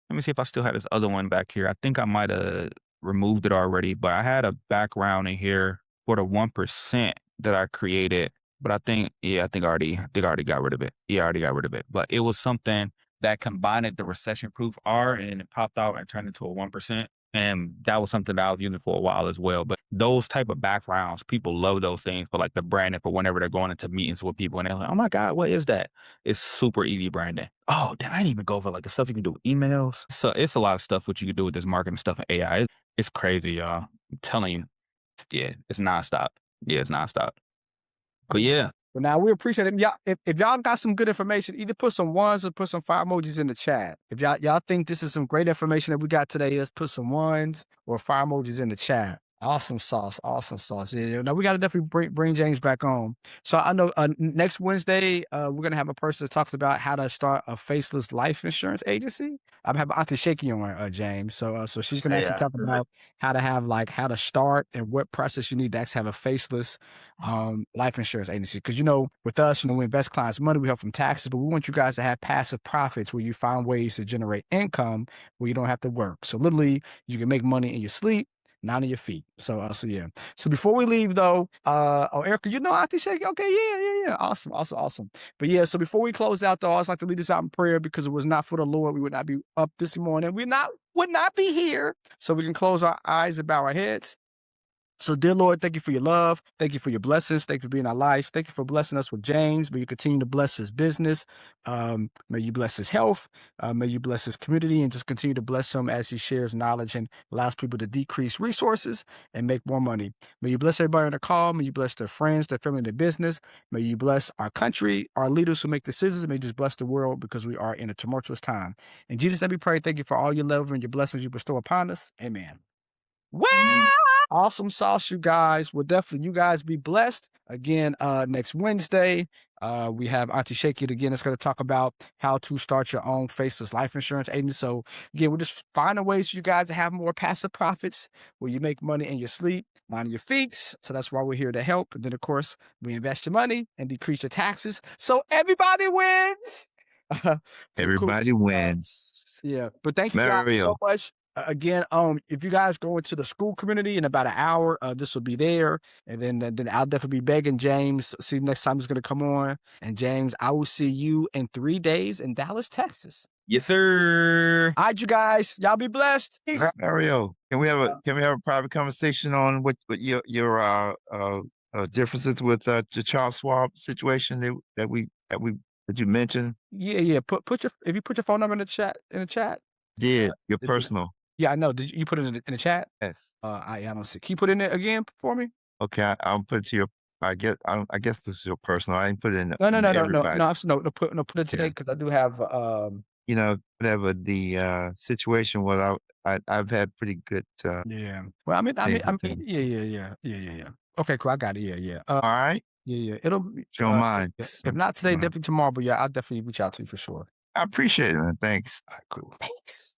let me see if I still had this other one back here. I think I might have removed it already, but I had a background in here for the 1% that I created. But I think I already got rid of it. Yeah, I already got rid of it. But it was something that combined the recession-proof R and it popped out and turned into a 1%. And that was something that I was using for a while as well. But those type of backgrounds, people love those things for like the branding for whenever they're going into meetings with people and they're like, oh my God, what is that? It's super easy branding. Oh, I didn't even go over like the stuff you can do with emails. So it's a lot of stuff what you can do with this marketing stuff in AI. It's crazy, y'all. I'm telling you. Yeah, it's nonstop. Yeah, it's nonstop. But yeah. But now we appreciate it. Y'all, if y'all got some good information, either put some ones or put some fire emojis in the chat. If y'all think this is some great information that we got today, let's put some ones or fire emojis in the chat. Awesome sauce. Awesome sauce. Yeah, now we got to definitely bring James back on. So I know next Wednesday, we're going to have a person that talks about how to start a faceless life insurance agency. I'm having Auntie Shaky on, James. So she's going to actually talk about how to start and what process you need to actually have a faceless life insurance agency. Because, with us, we invest clients' money, we help them taxes, but we want you guys to have passive profits where you find ways to generate income where you don't have to work. So literally, you can make money in your sleep, not on your feet. So yeah. So before we leave though, Erica, Auntie Shaky? Okay, yeah. Awesome. But yeah, so before we close out though, I always like to lead this out in prayer because it was not for the Lord, we would not be up this morning. We would not be here. So we can close our eyes and bow our heads. So, dear Lord, thank you for your love. Thank you for your blessings. Thank you for being our lives. Thank you for blessing us with James. May you continue to bless his business. May you bless his health. May you bless his community and just continue to bless him as he shares knowledge and allows people to decrease resources and make more money. May you bless everybody on the call. May you bless their friends, their family, their business. May you bless our country, our leaders who make decisions. May you just bless the world because we are in a tumultuous time. In Jesus' name we pray. Thank you for all your love and your blessings you bestow upon us. Amen. Well, awesome sauce, you guys. Well, definitely, you guys be blessed. Again, next Wednesday, we have Auntie Shaky again. It's going to talk about how to start your own faceless life insurance agency. So, again, we're just finding ways for you guys to have more passive profits where you make money in your sleep, on your feet. So that's why we're here to help. And then, of course, we invest your money and decrease your taxes. So everybody wins. Cool. Everybody wins. Yeah, but thank you guys so Mario, much. Again, if you guys go into the school community in about an hour, this will be there, and then I'll definitely be begging James. See you next time he's gonna come on. And James, I will see you in 3 days in Dallas, Texas. Yes, sir. All right, you guys, y'all be blessed. Peace. Mario, can we have a private conversation on what your differences with the Charles Schwab situation that you mentioned? Yeah. Put your if you put your phone number in the chat Your Did you- personal. Yeah, I know. Did you put it in the chat? Yes. I don't see. Can you put it in there again for me? Okay, I'll put it to your. I guess this is your personal. I didn't put it in No. everybody. Put it today because I do have Whatever the situation was, I've had pretty good. Yeah. Well, things. Yeah. Okay, cool. I got it. Yeah. All right, Yeah. It'll be, if you don't mind. if not today, definitely tomorrow. But yeah, I'll definitely reach out to you for sure. I appreciate it, man. Thanks. All right, cool. Thanks.